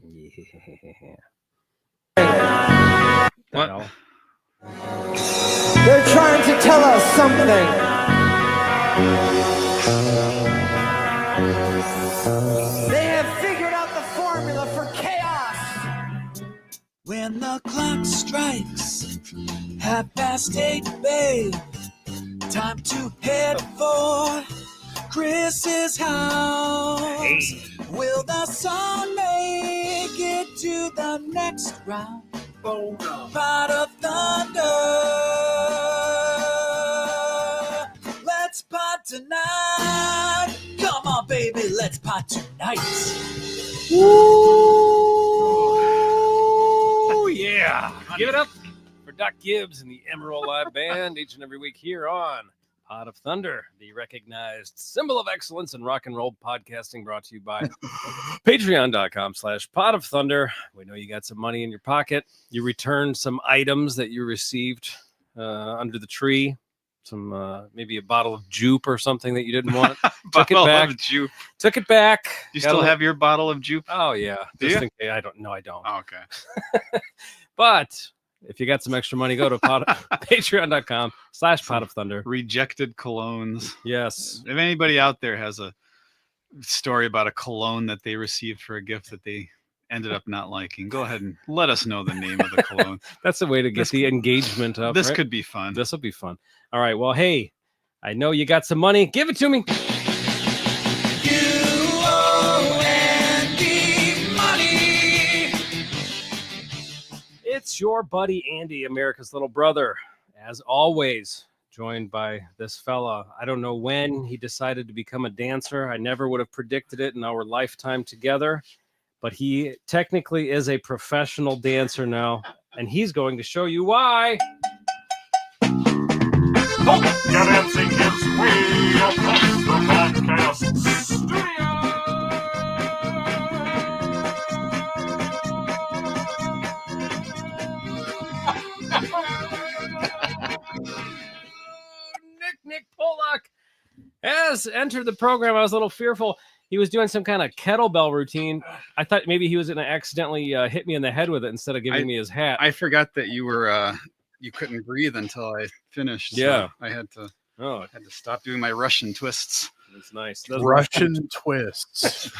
Yeah. What? They're trying to tell us something. They have figured out the formula for chaos. When the clock strikes 8:30, babe, time to head for Chris's house. Hey. Will the song make it to the next round? Oh, no. Pot of Thunder. Let's pot tonight. Come on, baby, let's pot tonight. Woo! Yeah. Give it up for Doc Gibbs and the Emerald Live Band each and every week here on Pot of Thunder, the recognized symbol of excellence in rock and roll podcasting, brought to you by patreon.com/Pot of Thunder. We know you got some money in your pocket. You returned some items that you received under the tree. Some maybe a bottle of jupe or something that you didn't want. Took it back. Jupe. Took it back. You still have your bottle of jupe? Oh yeah. Do Just you? in case. I don't know. I don't. Oh, okay. But if you got some extra money, go to patreon.com/Pot of Thunder. Rejected colognes. Yes. If anybody out there has a story about a cologne that they received for a gift that they ended up not liking, go ahead and let us know the name of the cologne. That's a way to get the engagement up. This right? could be fun. This will be fun. All right. Well, hey, I know you got some money. Give it to me. It's your buddy Andy, America's little brother, as always, joined by this fella. I don't know when he decided to become a dancer. I never would have predicted it in our lifetime together, but he technically is a professional dancer now, and he's going to show you why. Your dancing hits way across the podcast studio. Nick Pollock has entered the program. I was a little fearful. He was doing some kind of kettlebell routine. I thought maybe he was going to accidentally hit me in the head with it instead of giving me his hat. I forgot that you were you couldn't breathe until I finished. Yeah. So I had to Oh, stop doing my Russian twists. that's nice. Those Russian twists.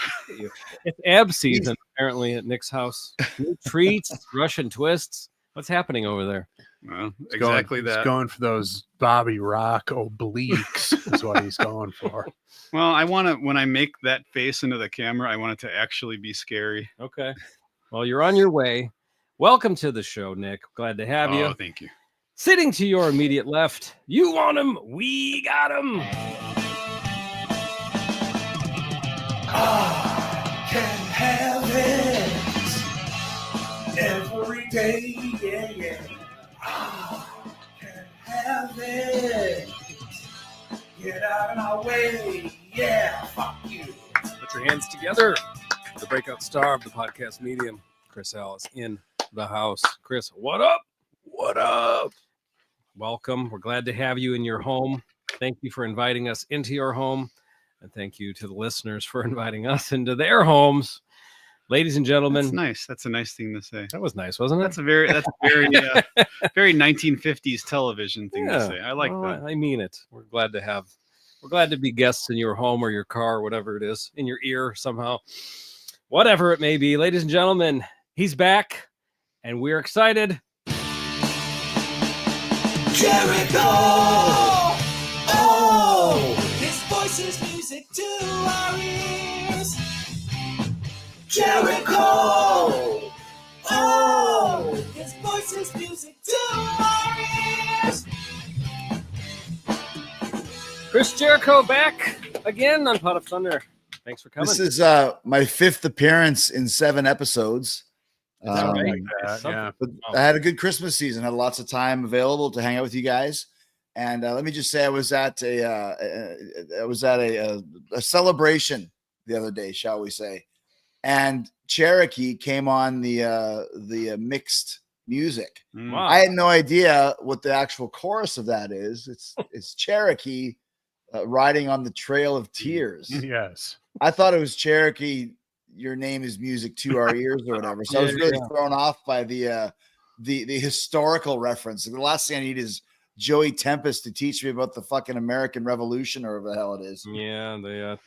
It's ab season apparently at Nick's house. New treats, Russian twists. What's happening over there? Well, He's exactly going, that. He's going for those Bobby Rock obliques is what he's going for. Well, I want to, when I make that face into the camera, I want it to actually be scary. Okay. Well, you're on your way. Welcome to the show, Nick. Glad to have you. Oh, thank you. Sitting to your immediate left, you want him, we got him. I can have it every day, yeah. I can have it. Get out of my way, yeah. Fuck you. Put your hands together. The breakout star of the podcast medium, Chris Ellis, in the house. Chris, what up? What up? Welcome. We're glad to have you in your home. Thank you for inviting us into your home. And thank you to the listeners for inviting us into their homes. Ladies and gentlemen. That's nice. That's a nice thing to say. That was nice, wasn't it? That's a very very 1950s television thing to say. I like that. I mean it. We're glad to be guests in your home or your car, or whatever it is, in your ear somehow. Whatever it may be. Ladies and gentlemen, he's back, and we're excited. Jericho! Oh! His voice is music to our ears. Jericho! Oh! His voice is music to our ears. Chris Jericho back again on Pot of Thunder. Thanks for coming. This is my fifth appearance in 7 episodes. Right? Yeah. But I had a good Christmas season. Had lots of time available to hang out with you guys. And let me just say, I was at a celebration the other day, shall we say? And Cherokee came on the mixed music. Wow. I had no idea what the actual chorus of that is. It's Cherokee riding on the Trail of Tears. Yes. I thought it was Cherokee, your name is music to our ears or whatever. So I was really thrown off by the historical reference. The last thing I need is Joey Tempest to teach me about the fucking American Revolution or whatever the hell it is. Yeah, the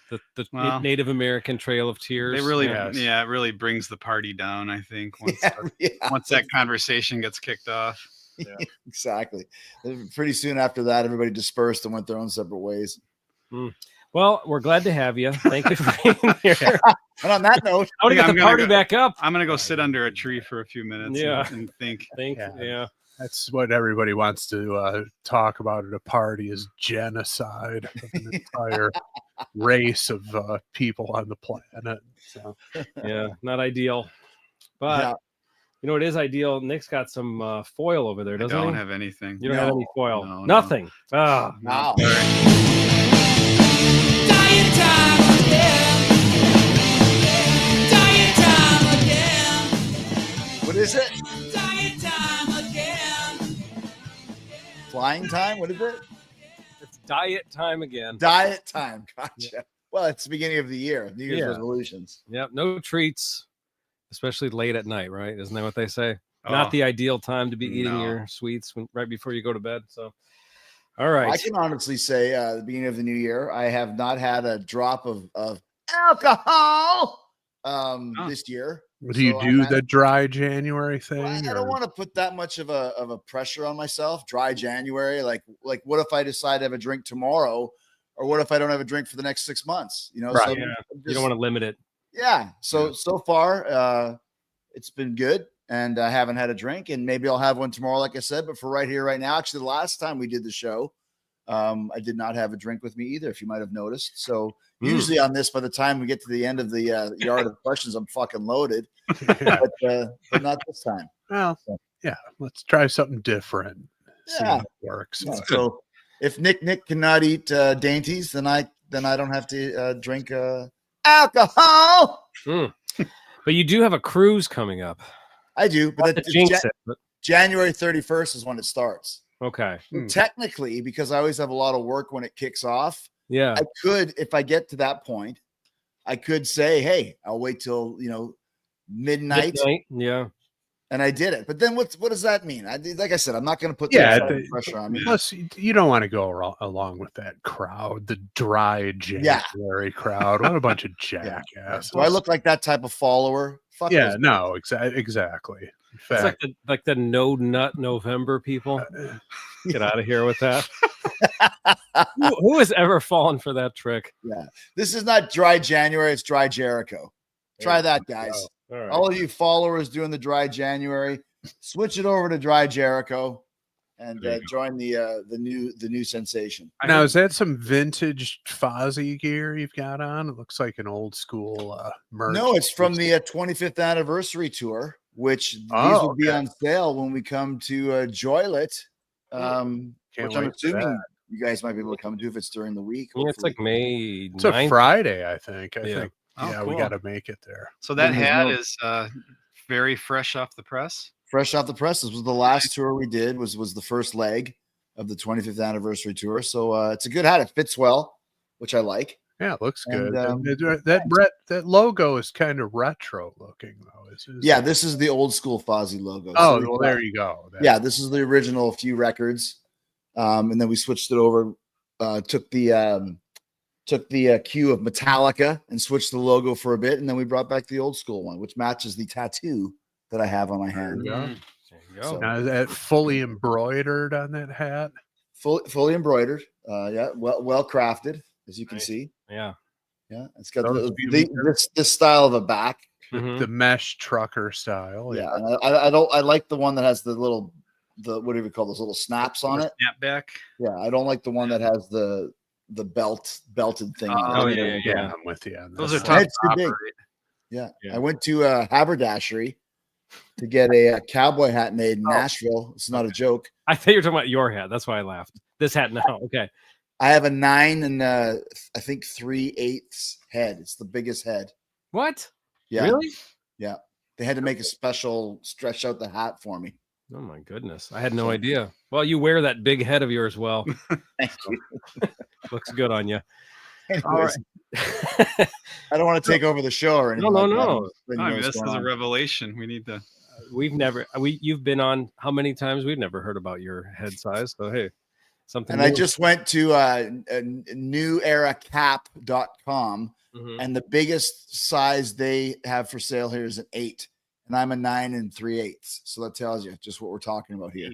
Well, Native American Trail of Tears. They really, Yes. yeah, it really brings the party down. I think once Yeah, once that conversation gets kicked off. exactly. Pretty soon after that, everybody dispersed and went their own separate ways. Well, we're glad to have you. Thank you for being here. And on that note, I want to Yeah, get I'm the gonna party go- back up. I'm gonna go sit under a tree for a few minutes. Yeah. and think. Yeah. That's what everybody wants to talk about at a party is genocide of an entire race of people on the planet. So, Yeah, not ideal. But yeah, you know, it is ideal. Nick's got some foil over there, I doesn't don't he? have anything. You don't have any foil. No, no. Nothing. Ah, wow. Dying time again. Dying time again. What is it? Dying time again. Flying time? What is it? it's diet time again. Diet time. Gotcha. Well, it's the beginning of the year. New Year's Yeah. resolutions. Yep, no treats, especially late at night, right? Isn't that what they say? Oh, Not the ideal time to be eating No. your sweets right before you go to bed. So, all right. I can honestly say, the beginning of the new year, I have not had a drop of alcohol this year. do you So do I'm the dry January thing? I don't or- want to put that much of a pressure on myself. Dry January, like what if I decide to have a drink tomorrow, or what if I don't have a drink for the next 6 months? You know, Right. so Yeah, I'm you don't want to limit it. Yeah. So far, it's been good, and I haven't had a drink, and maybe I'll have one tomorrow, like I said. But for right here, right now, actually, the last time we did the show, I did not have a drink with me either, if you might have noticed. So usually on this, by the time we get to the end of the yard of questions, I'm fucking loaded, Yeah. but not this time. Well, yeah, let's try something different. See Yeah. how it works. Yeah, so if Nick cannot eat dainties, then I don't have to drink alcohol. But you do have a cruise coming up. I do, but Not to it's jinx it, but January 31st is when it starts. okay. Technically, because I always have a lot of work when it kicks off, Yeah. I could, if I get to that point, I could say, hey, I'll wait till midnight. Yeah. And I did it. But then what does that mean? Like I said, I'm not going to put Yeah, that pressure on me. Plus, you don't want to go along with that crowd, the dry January crowd. What a bunch of jackasses. Do I look like that type of follower? Fuck Yeah, those no, exactly. In It's fact, like the no nut November people. Get out of here with that. Who has ever fallen for that trick? This is not dry January. It's dry Jericho. Try that, guys. All right. All of you followers doing the dry January, switch it over to dry Jericho and join the new sensation. now is that some vintage Fozzy gear you've got on? It looks like an old school merch. No, it's from the 25th anniversary tour, which these will be on sale when we come to Joylet, Can't which I'm wait for assuming that. you guys might be able to come to if it's during the week. Yeah, it's like May It's a 9th. Friday, I think. I Yeah. think. Oh, Yeah, we cool. got to make it there. So that There's hat no- is very fresh off the press. fresh off the press. This was the last tour we did. Was the first leg of the 25th anniversary tour. So it's a good hat. It fits well, which I like. Yeah, it looks And, good. And that logo is kind of retro looking though. Yeah, this is the old school Fozzy logo. Oh, So well, there you go. yeah, this is the original Few Records, and then we switched it over. Took the cue of Metallica and switched the logo for a bit, and then we brought back the old school one, which matches the tattoo that I have on my hand. Yeah. There you go. So- Now, is that fully embroidered on that hat? Fully embroidered. Yeah, well crafted, as you can Nice. see. Yeah. Yeah, it's got Those this style of a back. Mhm. The mesh trucker style. Yeah, and I like the one that has the what do we call those little snaps on it? Snapback. Yeah, I don't like the one that has the belted thing. on it. Oh, yeah. I'm with you. on Those this are one. tough It's to too big. operate. Yeah. Yeah. I went to Haberdashery to get a cowboy hat made in Nashville. It's not a joke. I thought you were talking about your hat. That's why I laughed. This hat now. Okay. I have a 9 and I think 3/8 head. It's the biggest head. What? Yeah, Really? they had to make a special stretch out the hat for me. Oh my goodness. I had no idea. Well, you wear that big head of yours well. Thank you. Looks good on you. All Anyways, right. I don't want to take over the show or anything. No, like that. no. I'm just letting you I know mean, what's this is going a on. revelation. We need to. You've been on how many times? We've never heard about your head size. So hey, something. And I new. just went to neweracap.com, Mhm. and the biggest size they have for sale here is an 8, and I'm a 9 3/8. So that tells you just what we're talking about here.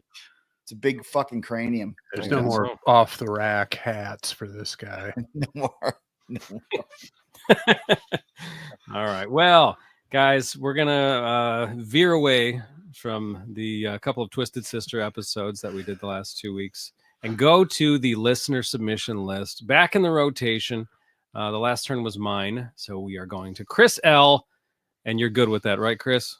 It's a big fucking cranium. There's I no guess more so. off the rack hats for this guy. No more. No. All right. Well, guys, we're gonna veer away from the couple of Twisted Sister episodes that we did the last 2 weeks and go to the listener submission list. Back in the rotation. The last turn was mine, so we are going to Chris L. And you're good with that, right, Chris?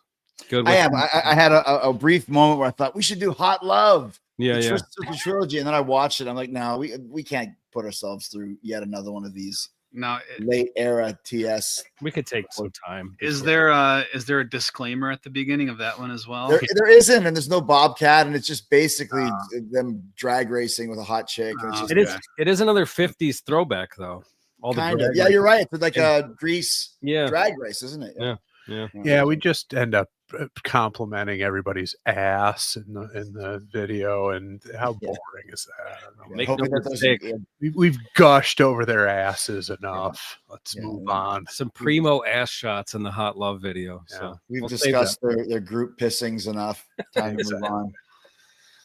Good. With I am. I had a brief moment where I thought we should do Hot Love. Yeah, the yeah. Twisted Trilogy, and then I watched it. I'm like, no, we can't put ourselves through yet another one of these Now, late era TS. We could take some time. is there a disclaimer at the beginning of that one as well? There isn't, and there's no Bobcat, and it's just basically them drag racing with a hot chick. And it's just, It is another 50s throwback though. All kind the of. Yeah, you're right. It's like a Grease Yeah. drag race, isn't it? Yeah. Yeah, we just end up complimenting everybody's ass in the video, and how boring is that? I don't know. Make Hoping no that doesn't- mistake. We've gushed over their asses enough. Let's Yeah. move on. Some primo ass shots in the Hot Love video. So We've we'll save discussed their group pissings enough. Time to move on.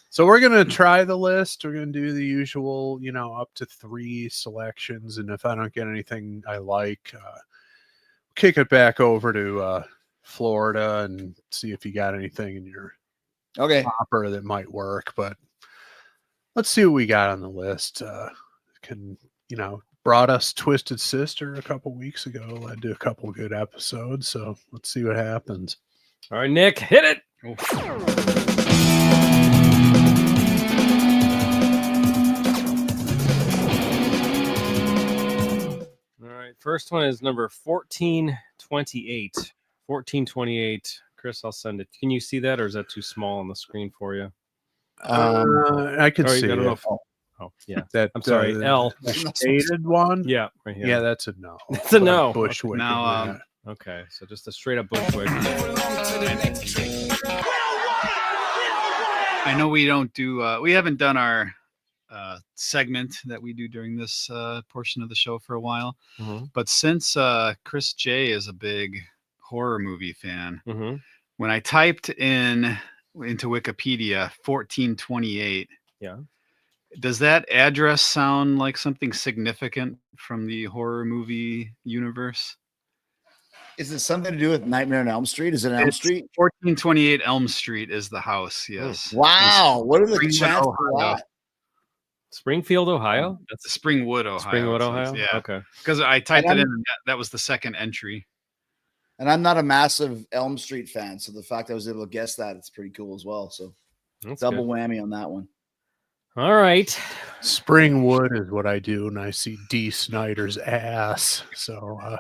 So we're gonna try the list. We're gonna do the usual, up to 3 selections, and if I don't get anything I like, kick it back over to Florida and see if you got anything in your Okay. hopper that might work. But let's see what we got on the list. Brought us Twisted Sister a couple weeks ago. Led to a couple good episodes. So let's see what happens. All right, Nick, hit it. All right, first one is number 1428. 1428. Chris, I'll send it. Can you see that, or is that too small on the screen for you? I can Sorry, see I don't know it. if- Oh, yeah. That I'm sorry, L. the shaded one. Yeah, right here. Yeah, that's a no. It's a no. Bushwick. Now, in that. Okay, so just a straight up Bushwick. I know we don't do. We haven't done our segment that we do during this portion of the show for a while. Mhm. But since Chris J is a big horror movie fan, Mm-hmm. when I typed into Wikipedia 1428, Yeah. does that address sound like something significant from the horror movie universe? Is it something to do with Nightmare on Elm Street? Is it Elm It's Street? 1428 Elm Street is the house. Yes. Wow. What are the Springwood, chances of Ohio. that? Springfield, Ohio? That's Springwood, Ohio. Springwood, it says. Ohio? Yeah. Okay. Because I typed And it in and that was the second entry. And I'm not a massive Elm Street fan, so the fact I was able to guess that, it's pretty cool as well. So That's double good. whammy on that one. All right. Springwood is what I do when I see D. Snyder's ass. So I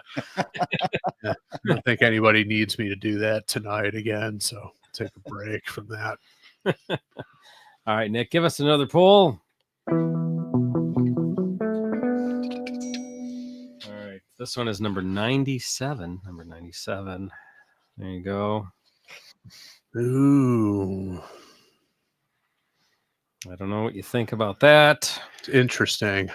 don't think anybody needs me to do that tonight again. So take a break from that. All right, Nick, give us another poll. All right. This one is number 97. Number 97. There you go. Ooh, I don't know what you think about that. it's interesting.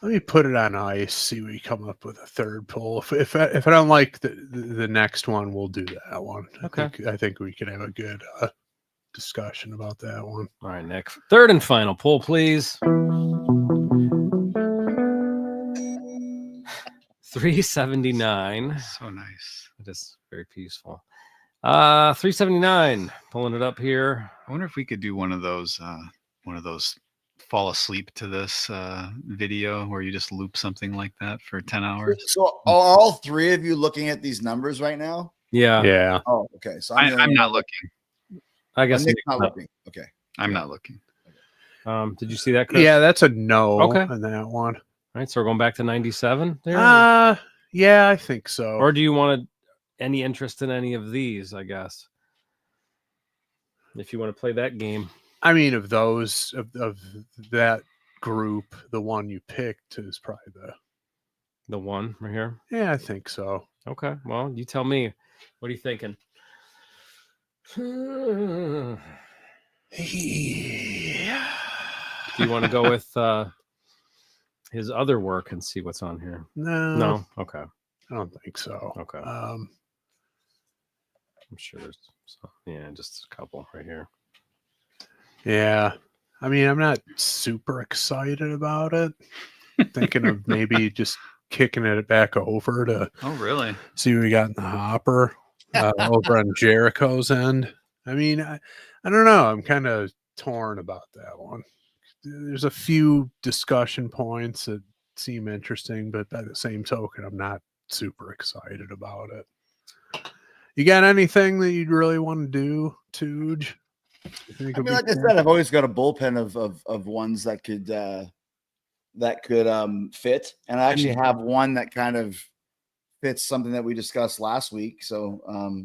Let me put it on ice. See we come up with a third poll. If I don't like the next one, we'll do that one. Okay. I think we can have a good discussion about that one. All right, Nick. Third and final poll, please. 379. So nice. It is very peaceful. 379. Pulling it up here. I wonder if we could do one of those fall asleep to this video where you just loop something like that for 10 hours. So are all three of you looking at these numbers right now? Yeah. Yeah. Oh, okay. So I'm not looking. I guess. Nick's not looking. Okay. I'm not looking. Did you see that, Chris? Yeah, that's a no Okay. on that one. All right, so we're going back to 97 there? Yeah, I think so. Or do you want any interest in any of these, I guess? if you want to play that game. I mean, of those of that group, the one you picked is probably The one right here. yeah, I think so. Okay. Well, you tell me. What are you thinking? Do Yeah. you want to go with his other work and see what's on here? No. Okay. I don't think so. Okay. I'm sure there's just a couple right here. Yeah. I mean, I'm not super excited about it. Thinking of maybe just kicking it back over to Oh, really? see what we got in the hopper over on Jericho's end. I mean, I don't know. I'm kind of torn about that one. There's a few discussion points that seem interesting, but by the same token, I'm not super excited about it. You got anything that you'd really want to do, Tooj? I mean, like I said, I've always got a bullpen of ones that could fit, and I actually have one that kind of fits something that we discussed last week. So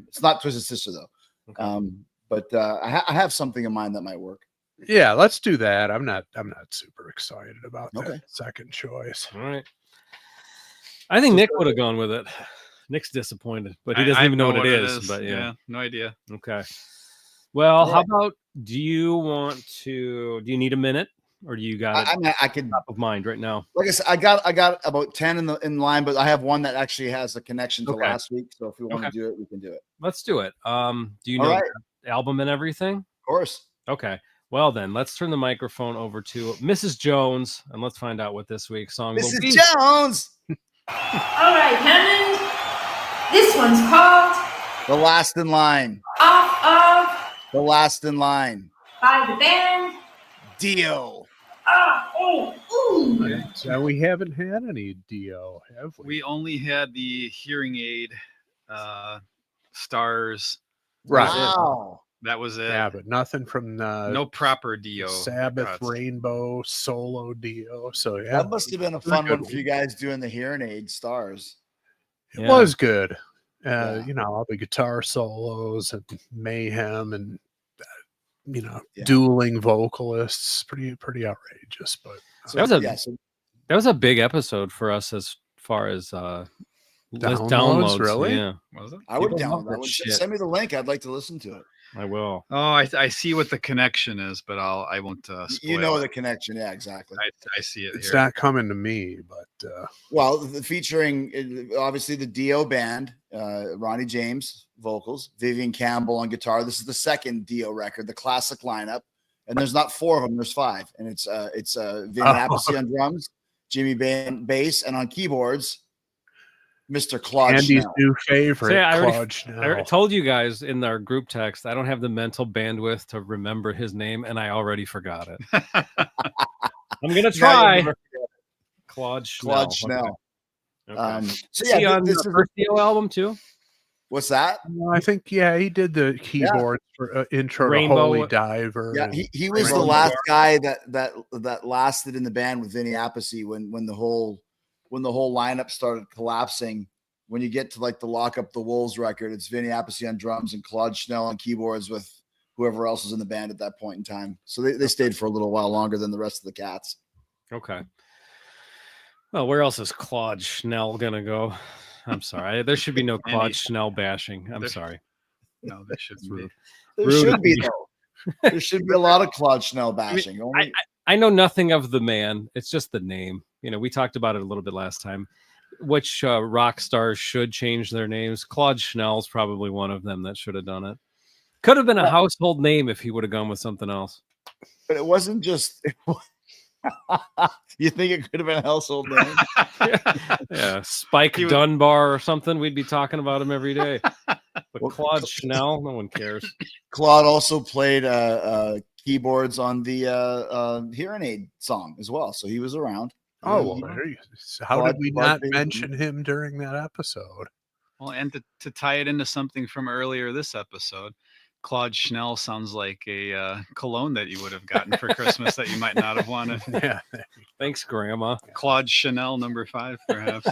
it's not Twisted Sister though, Okay. but I have something in mind that might work. Yeah, let's do that. I'm not super excited about Okay. that second choice. All right. I think Nick would have gone with it. Nick's disappointed, but he doesn't I even know what it is. But yeah, no idea. Okay. Well, Yeah. how about do you need a minute or do you got it I mean, I could, top of mind right now? like I said, I got about 10 in line, but I have one that actually has a connection to Okay. last week. So if we want Okay. to do it, we can do it. Let's do it. Do you All know right. the album and everything? Of course. Okay. Well then, let's turn the microphone over to Mrs. Jones and let's find out what this week's song will be. Mrs. Jones, All right, Hammond. This one's called the last in line. Off of The last in line. by the band. Dio. Ooh. So we haven't had any Dio, have we? We only had the hearing aid stars. Right. Wow. That was it. Yeah, but nothing from No proper Dio. Sabbath cuts. Rainbow solo Dio. So yeah, That must have been a They're fun good one for you guys doing the hearing aid stars. it Yeah. was good. Yeah. You know, all the guitar solos and mayhem and Yeah. dueling vocalists. Pretty outrageous, but That was a yeah, so that was a big episode for us as far as downloads. really? Yeah, Was it? I would People love download that that one. shit. Send me the link. I'd like to listen to it. I will. Oh, I see what the connection is, but I won't. You know spoil the it. connection. Yeah, exactly. I see it it's here. not coming to me. But Well, featuring obviously the Dio band, Ronnie James vocals, Vivian Campbell on guitar. This is the second Dio record, the classic lineup, and there's not 4 of them. There's 5, and it's Vinny Appice on drums, Jimmy bass, and on keyboards, Mr. Claude Andy's Schnell. new favorite, See, I already- Claude I Schnell. told you guys in our group text, I don't have the mental bandwidth to remember his name, and I already forgot it. I'm gonna Now try. you'll never Claude Schnell. Claude Schnell. Okay. So Is he yeah, on this the is first Dio album too? what's that? No, I think he did the keyboard for intro Rainbow- to Holy Diver. Yeah, and- he was the Rainbow last guy that lasted in the band with Vinny Appice when the whole lineup started collapsing. When you get to like the Lock Up the Wolves record, it's Vinny Appice on drums and Claude Schnell on keyboards with whoever else was in the band at that point in time. So they stayed for a little while longer than the rest of the cats. Okay. Well, where else is Claude Schnell gonna go? I'm sorry. There should be no Claude Any- Schnell bashing. I'm There- sorry. No, that should It's be. rude. There Rude should of be me. though. There should be a lot of Claude Schnell bashing. Only I know nothing of the man. It's just the name. We talked about it a little bit last time. Which rock stars should change their names? Claude Schnell's probably one of them that should have done it. Could have been a household name if he would have gone with something else. but it wasn't just. You think it could have been a household name? Yeah, Spike He was- Dunbar or something. We'd be talking about him every day. But Well, Claude Schnell, no one cares. Claude also played keyboards on the hearing aid song as well, so he was around. Oh, He- well, how did we Claude not Baby. mention him during that episode? Well, and to tie it into something from earlier this episode, Claude Schnell sounds like a cologne that you would have gotten for Christmas that you might not have wanted. Yeah, Thanks, Grandma. Claude Chanel number 5, perhaps.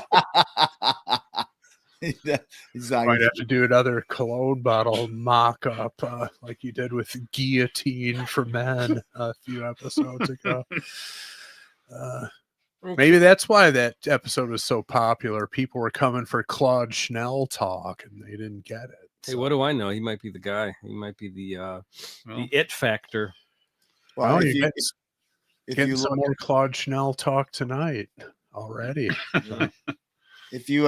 He's not Might have to do another cologne bottle mock-up like you did with Guillotine for Men a few episodes ago. Maybe that's why that episode was so popular. People were coming for Claude Schnell talk, and they didn't get it. Hey, what do I know? He might be the guy. He might be the it factor. Well, Well, you're if getting you some look, more Claude Schnell talk tonight already. if you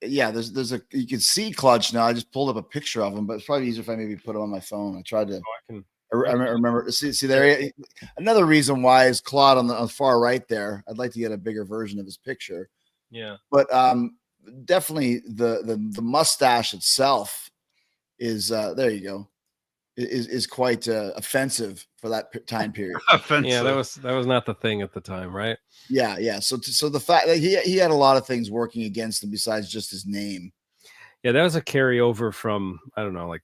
there's a you can see Claude Schnell. I just pulled up a picture of him, but it's probably easier if I maybe put it on my phone. I tried to. I can. I remember. See there. Another reason why is Claude on the far right there. I'd like to get a bigger version of his picture. Yeah, but definitely the mustache itself is there. You go. Is quite offensive for that time period. Offensive. yeah, that was not the thing at the time, right? Yeah. So the fact that he had a lot of things working against him besides just his name. Yeah, that was a carryover from, I don't know, like,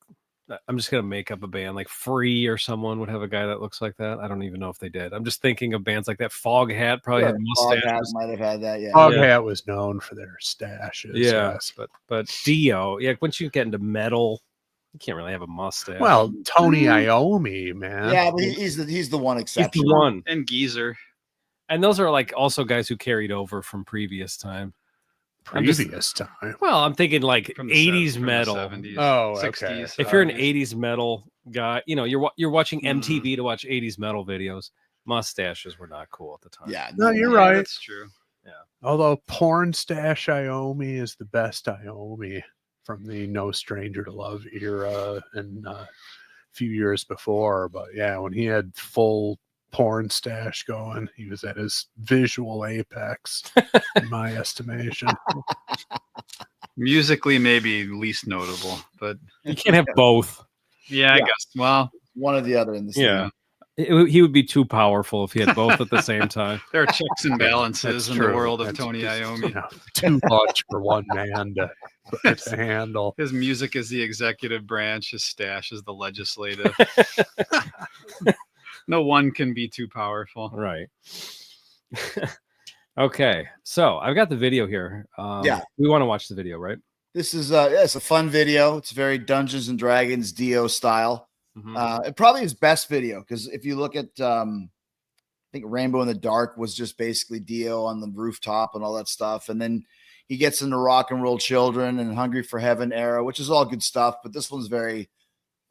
I'm just gonna make up a band like Free or someone would have a guy that looks like that. I don't even know if they did. I'm just thinking of bands like that. Fog Hat probably had mustaches. Might have had that. Yeah. Fog Hat was known for their stashes. Yeah, yes. but Dio, yeah, once you get into metal, you can't really have a mustache. Well, Tony Iommi, man. Yeah, but he's the one he's exception. the one. And Geezer. And those are like also guys who carried over from previous time. Previous time. Well, I'm thinking like From the 80s from the metal. 70s, Oh, 60s. okay. If you're an 80s metal guy, you know, you're watching MTV to watch 80s metal videos. Mustaches were not cool at the time. Yeah, No, you're Yeah, right. That's true. Although Porn Stash Iommi is the best Iommi from the No Stranger to Love era and a few years before. But yeah, when he had full porn stash going, he was at his visual apex, in my estimation. Musically, maybe least notable, but You can't have both. yeah, I Yeah. guess. Well, one or the other in the Yeah. He would be too powerful if he had both at the same time. there are checks and balances That's in true. the world of That's Tony just, Iommi. too much for one man to handle. His music is the executive branch. His stash is the legislative. No one can be too powerful. Right. Okay. So I've got the video here. Yeah. We want to watch the video, right? This is it's a fun video. It's very Dungeons and Dragons Dio style. Mhm. It probably his best video because if you look at I think Rainbow in the Dark was just basically Dio on the rooftop and all that stuff, and then he gets into Rock and Roll Children and Hungry for Heaven era, which is all good stuff, but this one's very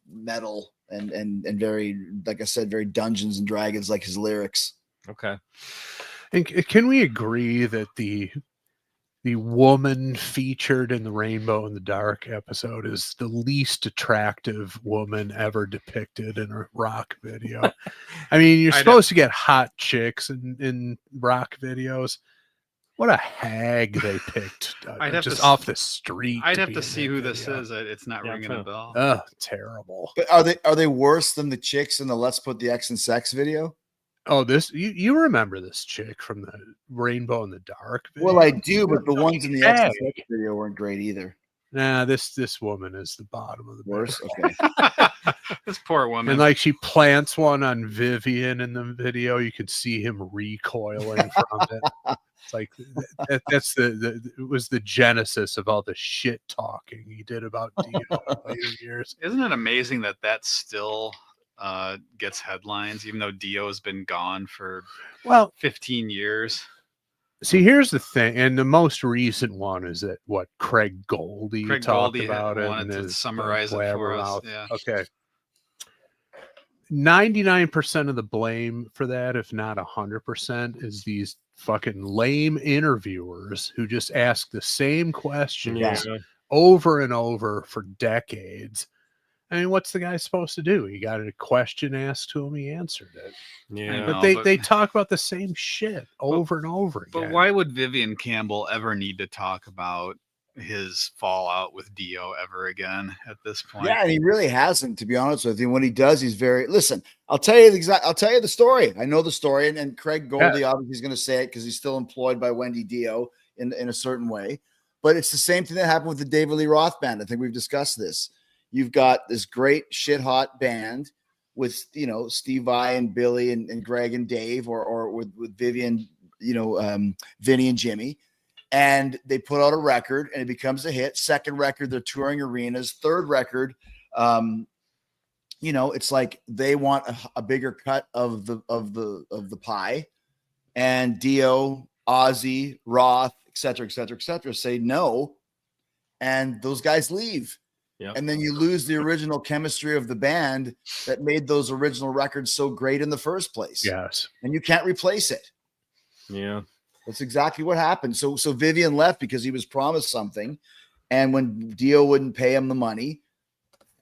metal and very, like I said, very Dungeons and Dragons, like his lyrics. Okay. And can we agree that the woman featured in the Rainbow in the Dark episode is the least attractive woman ever depicted in a rock video? I mean, you're supposed to get hot chicks in rock videos. What a hag they picked just off the street. I'd have be to in see that who this video. is. It's not ringing a bell. Oh, terrible. But are they worse than the chicks in the Let's Put the X in Sex video? Oh, this you remember this chick from the Rainbow in the Dark video? Well, I do, but the ones in the X and Hey. Sex video weren't great either. Nah, this woman is the bottom of the Worse. barrel. Okay. This poor woman. And like she plants one on Vivian in the video, you could see him recoiling from it. It's like that's it was the genesis of all the shit talking he did about Dio in later years. Isn't it amazing that still gets headlines, even though Dio has been gone for Well, 15 years? see, here's the thing, and the most recent one is that what Craig Goldie talked Goldie about it. wanted and to his summarize it for us. blabbermouth. Yeah. Okay. 99% of the blame for that, if not 100%, is these fucking lame interviewers who just ask the same questions Yeah. over and over for decades. I mean, what's the guy supposed to do? He got a question asked to him, he answered it. Yeah. But know, they talk about the same shit over and over again. But why would Vivian Campbell ever need to talk about his fallout with Dio ever again at this point? Yeah, and he really hasn't, to be honest with you. When he does, he's very listen. I'll tell you the story. I know the story, and Craig Goldie obviously is going to say it because he's still employed by Wendy Dio in a certain way. But it's the same thing that happened with the David Lee Roth band. I think we've discussed this. You've got this great shit hot band with Steve Vai and Billy and Greg and Dave, or with Vivian, Vinny and Jimmy. and they put out a record and it becomes a hit. Second record, they're touring arenas. Third record, it's like they want a bigger cut of the pie, and Dio, Ozzy, Roth, et cetera, say no, and those guys leave. Yep. And then you lose the original chemistry of the band that made those original records so great in the first place. Yes. And you can't replace it. Yeah. That's exactly what happened. So Vivian left because he was promised something. And when Dio wouldn't pay him the money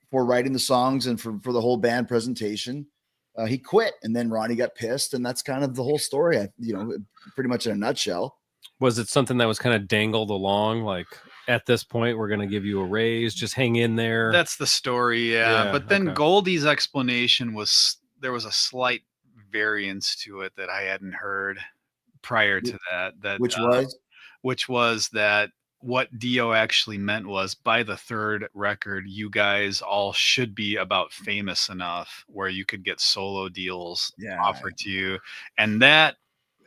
for writing the songs and for the whole band presentation, he quit. And then Ronnie got pissed. And that's kind of the whole story, pretty much in a nutshell. Was it something that was kind of dangled along? Like, at this point, we're going to give you a raise. Just hang in there. That's the story. Yeah. But then Goldie's explanation was there was a slight variance to it that I hadn't heard prior to that. Which was that what Dio actually meant was, by the third record, you guys all should be about famous enough where you could get solo deals offered to you. And that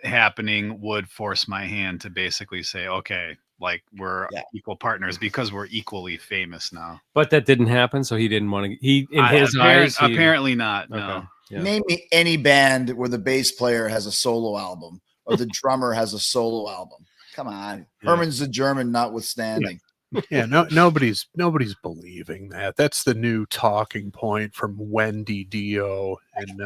happening would force my hand to basically say, okay, like we're equal partners because we're equally famous now. But that didn't happen, so he didn't want to. Apparently not. No. Okay. Yeah. Name me any band where the bass player has a solo album or the drummer has a solo album. Come on, Herman's the German, notwithstanding. Yeah, nobody's believing that. That's the new talking point from Wendy Dio, and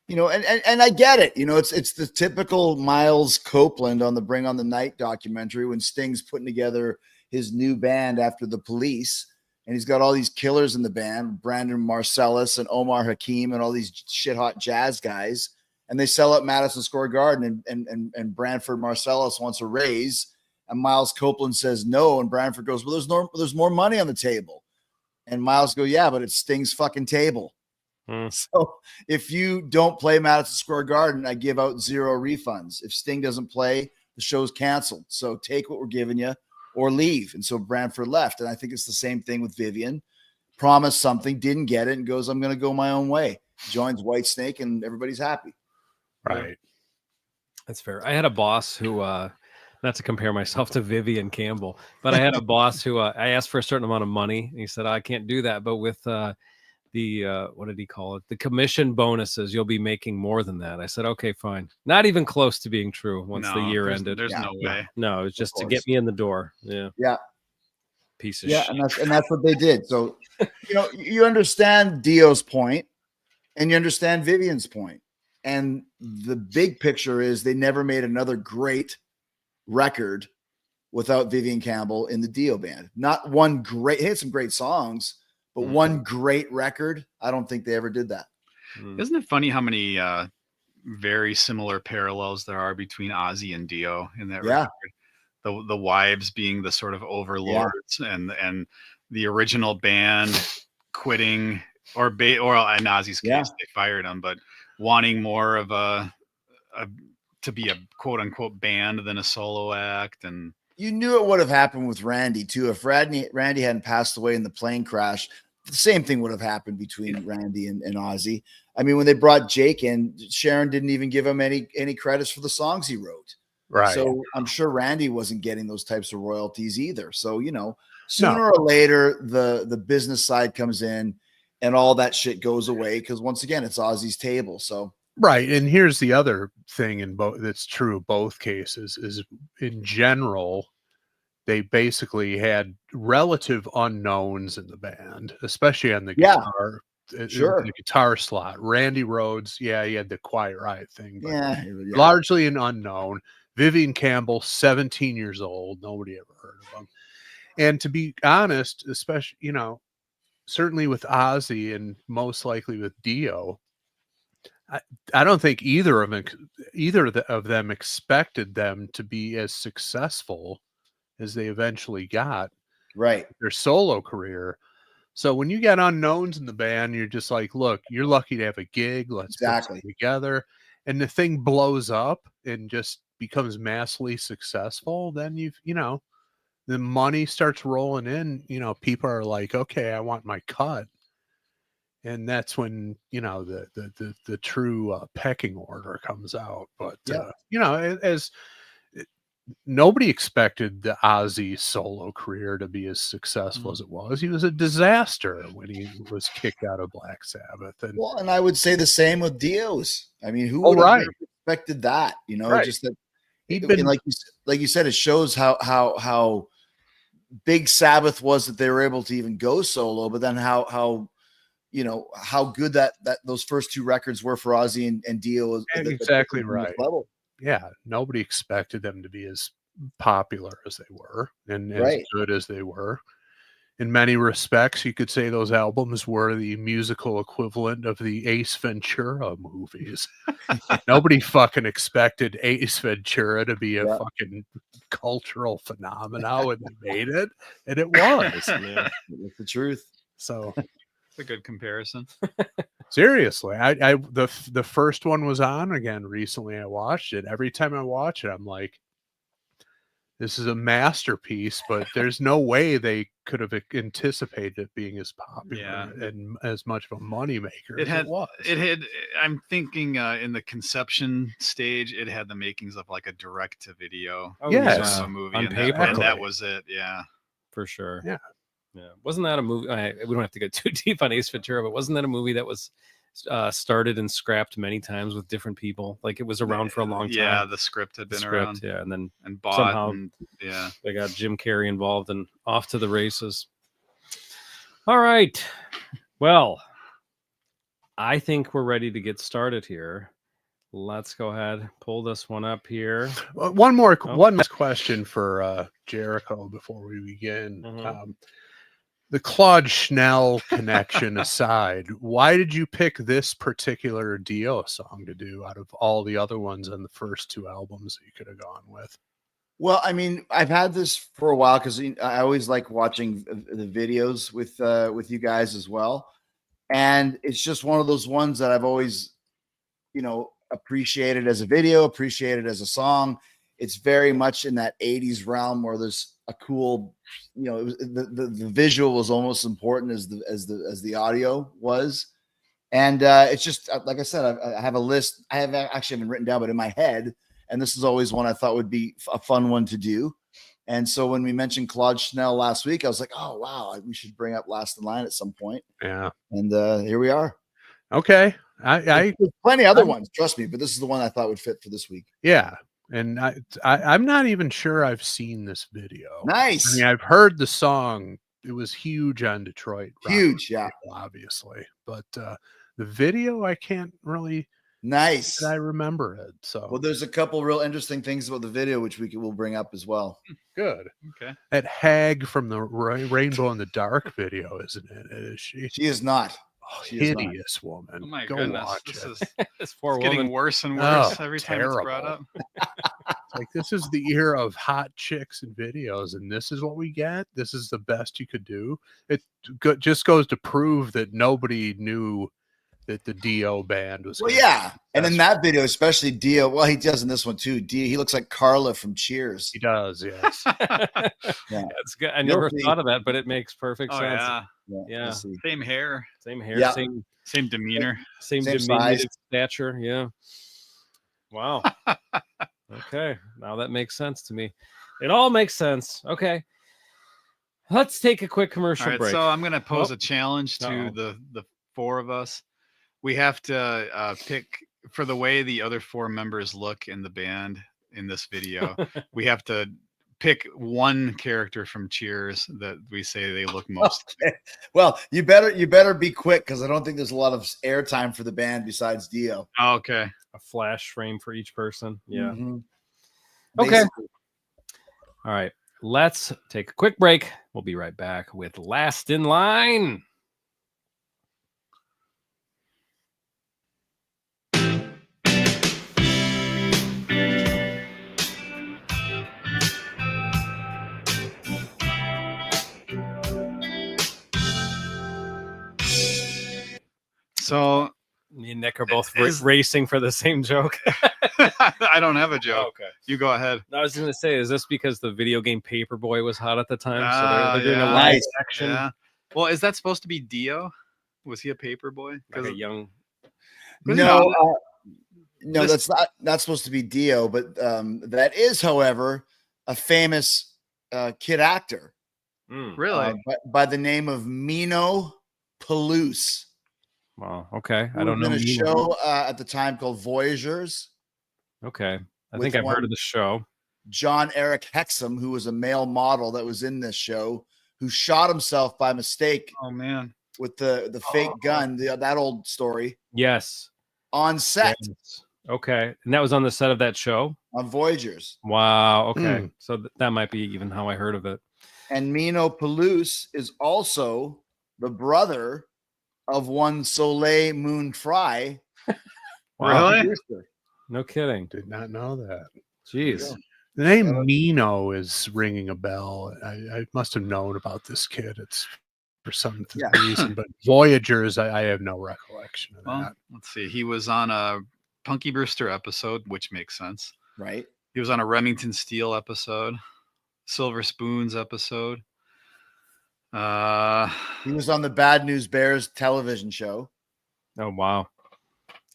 and I get it. It's the typical Miles Copeland on the Bring on the Night documentary when Sting's putting together his new band after the Police, and he's got all these killers in the band, Brandon Marcellus and Omar Hakim and all these shit hot jazz guys, and they sell out Madison Square Garden, and Branford Marcellus wants a raise, and Miles Copeland says no, and Branford goes, well, there's more money on the table, and Miles goes, yeah, but it's Sting's fucking table. So if you don't play Madison Square Garden, I give out 0 refunds. If Sting doesn't play, the show's canceled. So take what we're giving you or leave. And so Branford left. And I think it's the same thing with Vivian. Promised something, didn't get it, and goes, I'm going to go my own way. Joins Whitesnake, and everybody's happy. Right. That's fair. I had a boss who, not to compare myself to Vivian Campbell, but I had a boss who I asked for a certain amount of money. And he said, I can't do that. But with the what did he call it? The commission bonuses, you'll be making more than that. I said, okay, fine. Not even close to being true once the year ended. There's no way. No, it's just to get me in the door. Yeah. Yeah. Piece of shit. And that's what they did. So, you understand Dio's point and you understand Vivian's point. And the big picture is they never made another great record without Vivian Campbell in the Dio band. Not one great, he had some great songs, but one great record, I don't think they ever did that. Isn't it funny how many very similar parallels there are between Ozzy and Dio in that record? The wives being the sort of overlords, and the original band quitting, or in Ozzy's case, they fired him, but wanting more of to be a quote unquote band than a solo act. And you knew it would have happened with Randy too. If Randy hadn't passed away in the plane crash, the same thing would have happened between Randy and Ozzy. I mean, when they brought Jake in, Sharon didn't even give him any credits for the songs he wrote. Right. So I'm sure Randy wasn't getting those types of royalties either. So, sooner or later, the business side comes in and all that shit goes away. Cause once again, it's Ozzy's table. So, right. And here's the other thing that's true of both cases is, in general, they basically had relative unknowns in the band, especially on the guitar. The guitar slot. Randy Rhoads, he had the Quiet Riot thing, but largely an unknown. Vivian Campbell, 17 years old, nobody ever heard of him. And to be honest, especially, certainly with Ozzy and most likely with Dio, I don't think either of them expected them to be as successful as they eventually got. Right. Their solo career. So when you get unknowns in the band, you're just like, look, you're lucky to have a gig. Let's put something together. And the thing blows up and just becomes massively successful. Then the money starts rolling in. People are like, okay, I want my cut. And that's when, the true pecking order comes out. But, as nobody expected the Ozzy solo career to be as successful as it was. He was a disaster when he was kicked out of Black Sabbath. And I would say the same with Dio's. I mean, who would have expected that? You know, just that he'd been like you said, it shows how big Sabbath was that they were able to even go solo, but then how good that those first 2 records were for Ozzy and Dio. Exactly right. Level. Yeah, nobody expected them to be as popular as they were and as good as they were. In many respects, you could say those albums were the musical equivalent of the Ace Ventura movies. Nobody fucking expected Ace Ventura to be a fucking cultural phenomenon when they made it, and it was. That's the truth. So it's a good comparison. Seriously, the first one was on again recently. I watched it. Every time I watch it, I'm like, this is a masterpiece, but there's no way they could have anticipated it being as popular and as much of a moneymaker as it was. It had, I'm thinking in the conception stage, it had the makings of like a direct-to-video movie, and that was it. Yeah, for sure. Yeah. Yeah, wasn't that a movie? We don't have to get too deep on Ace Ventura, but wasn't that a movie that was started and scrapped many times with different people? Like it was around for a long time. Yeah, the script had been around. Yeah, and then bought. Somehow, they got Jim Carrey involved and off to the races. All right, well, I think we're ready to get started here. Let's go ahead, pull this one up here. One last question for Jericho before we begin. The Claude Schnell connection aside, why did you pick this particular Dio song to do out of all the other ones on the first 2 albums that you could have gone with? Well, I mean, I've had this for a while because I always like watching the videos with you guys as well, and it's just one of those ones that I've always, appreciated as a video, appreciated as a song. It's very much in that 80s realm where there's a cool, it was, the visual was almost important as the audio was. And it's just, like I said, I have a list. I haven't written down, but in my head, and this is always one I thought would be a fun one to do. And so when we mentioned Claude Schnell last week, I was like, oh, wow, we should bring up Last in Line at some point. Yeah. And here we are. Okay. There's plenty of other ones, trust me, but this is the one I thought would fit for this week. Yeah. And I'm not even sure I've seen this video. Nice. I mean, I've heard the song. It was huge on Detroit. Huge, yeah. Obviously. But the video, I can't really. Nice. I remember it. So well, there's a couple real interesting things about the video, which we'll bring up as well. Good. Okay. That hag from the Rainbow in the Dark video, isn't it? Is she? She is not. Oh, hideous woman. Oh my Go goodness. watch it. This poor woman. Getting worse and worse every time it's brought up. Like, this is the era of hot chicks and videos, and this is what we get. This is the best you could do. It just goes to prove that nobody knew that the Dio band was. Well, yeah. And in that video, especially Dio, well, he does in this one too. Dio, he looks like Carla from Cheers. He does, yes. Yeah. That's good. I never thought of that, but it makes perfect sense. Yeah. Same hair. Yeah. Same demeanor. Same diminutive stature. Yeah. Wow. Okay. Now that makes sense to me. It all makes sense. Okay. Let's take a quick commercial break. So I'm going to pose a challenge to the 4 of us. We have to pick, for the way the other 4 members look in the band in this video, we have to pick one character from Cheers that we say they look most. Okay. Well, you better be quick because I don't think there's a lot of airtime for the band besides Dio. Oh, okay. A flash frame for each person. Yeah. Mm-hmm. Okay. Basically. All right. Let's take a quick break. We'll be right back with Last in Line. So me and Nick are both racing for the same joke. I don't have a joke. Oh, okay. You go ahead. I was going to say, is this because the video game Paperboy was hot at the time? So they're doing a live action. Yeah. Well, is that supposed to be Dio? Was he a Paperboy? Like a young. No, that's not supposed to be Dio, but that is, however, a famous kid actor. Really? By the name of Mino Palouse. Wow. Okay. I don't know. In a show at the time called Voyagers. Okay. I think I've heard of the show. John Eric Hexum, who was a male model that was in this show, who shot himself by mistake. Oh man. With the fake gun, that old story. Yes. On set. Yes. Okay. And that was on the set of that show? On Voyagers. Wow. Okay. So that might be even how I heard of it. And Mino Palouse is also the brother of one Soleil Moon Frye. Wow. Really? No kidding. Did not know that. Jeez. The name Mino is ringing a bell. I must have known about this kid. It's for some reason, but Voyagers, I have no recollection of that. Let's see. He was on a Punky Brewster episode, which makes sense. Right. He was on a Remington Steele episode, Silver Spoons episode. He was on the Bad News Bears television show. Oh, wow.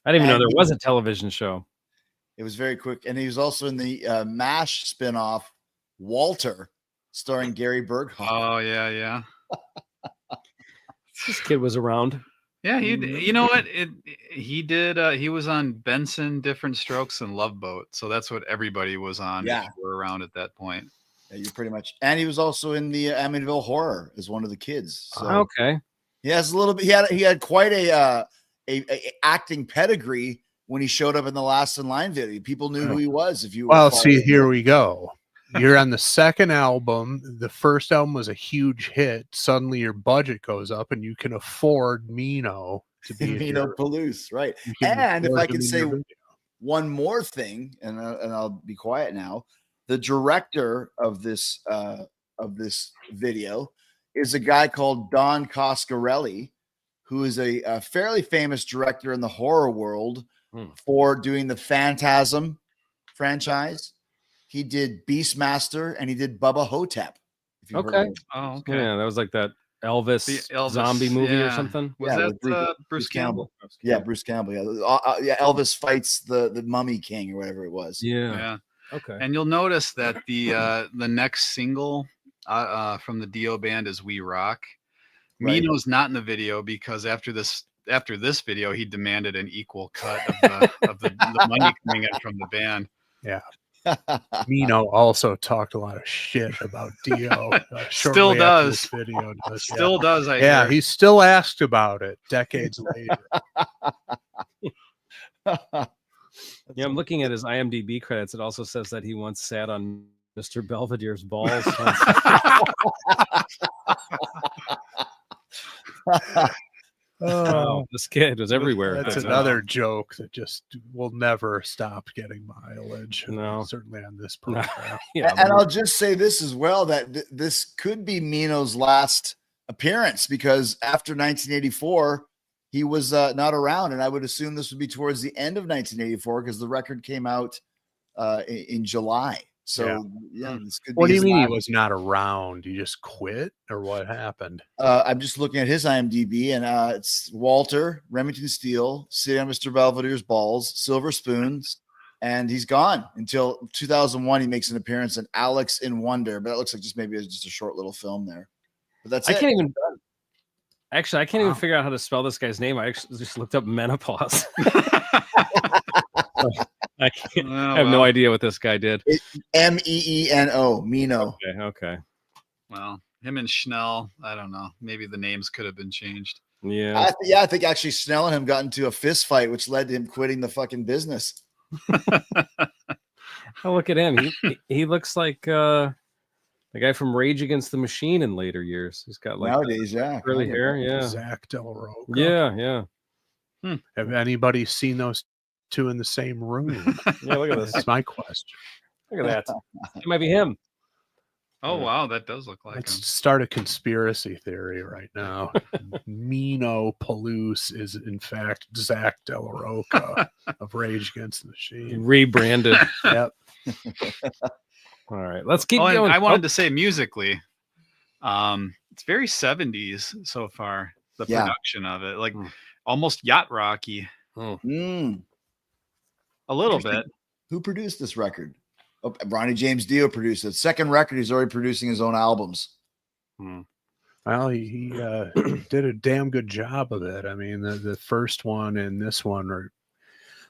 I didn't even know there was a television show. It was very quick. And he was also in the MASH spinoff, Walter, starring Gary Berghoff. Oh, yeah. This kid was around. Yeah, you know what? He did. He was on Benson, Different Strokes, and Love Boat. So that's what everybody was on. Yeah, if you were around at that point. Yeah, you pretty much. And he was also in the Amityville Horror as one of the kids. So okay. He has a little bit. He had quite a acting pedigree when he showed up in the Last in Line video. People knew who he was. If you see, here we go. You're on the second album. The first album was a huge hit. Suddenly your budget goes up and you can afford Mino to be Mino Palouse, right? And if I can say one more thing, and I'll be quiet now, the director of this video is a guy called Don Coscarelli, who is a fairly famous director in the horror world for doing the Phantasm franchise. He did Beastmaster and he did Bubba Hotep. Okay. Oh, okay. Yeah, that was like that Elvis zombie movie or something. Was that Bruce Campbell? Yeah, Bruce Campbell. Yeah, Elvis fights the Mummy King or whatever it was. Yeah. Okay. And you'll notice that the next single from the Dio band is "We Rock." Right. Mino's not in the video because after this video, he demanded an equal cut of the money coming in from the band. Yeah. Mino also talked a lot of shit about Dio. Still does. Video does. Still does. I hear. He's still asked about it decades later. Yeah, I'm looking at his IMDb credits. It also says that he once sat on Mr. Belvedere's balls. Oh, this kid was everywhere. That's another joke that just will never stop getting mileage. No, certainly on this program. Yeah, and I'll just say this as well, that this could be Mino's last appearance, because after 1984, he was not around, and I would assume this would be towards the end of 1984 because the record came out in July. So this could be. What do you mean he was not around? You just quit, or what happened? I'm just looking at his IMDb, and it's Walter, Remington Steele, sitting on Mr. Belvedere's balls, Silver Spoons, and he's gone until 2001. He makes an appearance in Alex in Wonder, but it looks like maybe just a short little film there. But that's I can't even figure out how to spell this guy's name. I actually just looked up menopause. I have no idea what this guy did. Meno, Mino. Okay. Well, him and Schnell, I don't know. Maybe the names could have been changed. Yeah. I think actually Schnell and him got into a fist fight, which led to him quitting the fucking business. Oh, look at him. He looks like the guy from Rage Against the Machine in later years. He's got like nowadays, curly hair. Yeah. Zach Del Roca. Yeah. Have anybody seen those two in the same room? Yeah, look at this. That's my question. Look at that. It might be him. Oh, wow. That does look like Let's him. start a conspiracy theory right now. Mino Palouse is, in fact, Zach Del Roca of Rage Against the Machine. Rebranded. Yep. All right. Let's keep going. I wanted to say musically, it's very 70s so far, the production of it. Like almost yacht rocky. A little bit. Who produced this record? Ronnie James Dio produced it. Second record, he's already producing his own albums. Well, he did a damn good job of it. I mean, the first one and this one are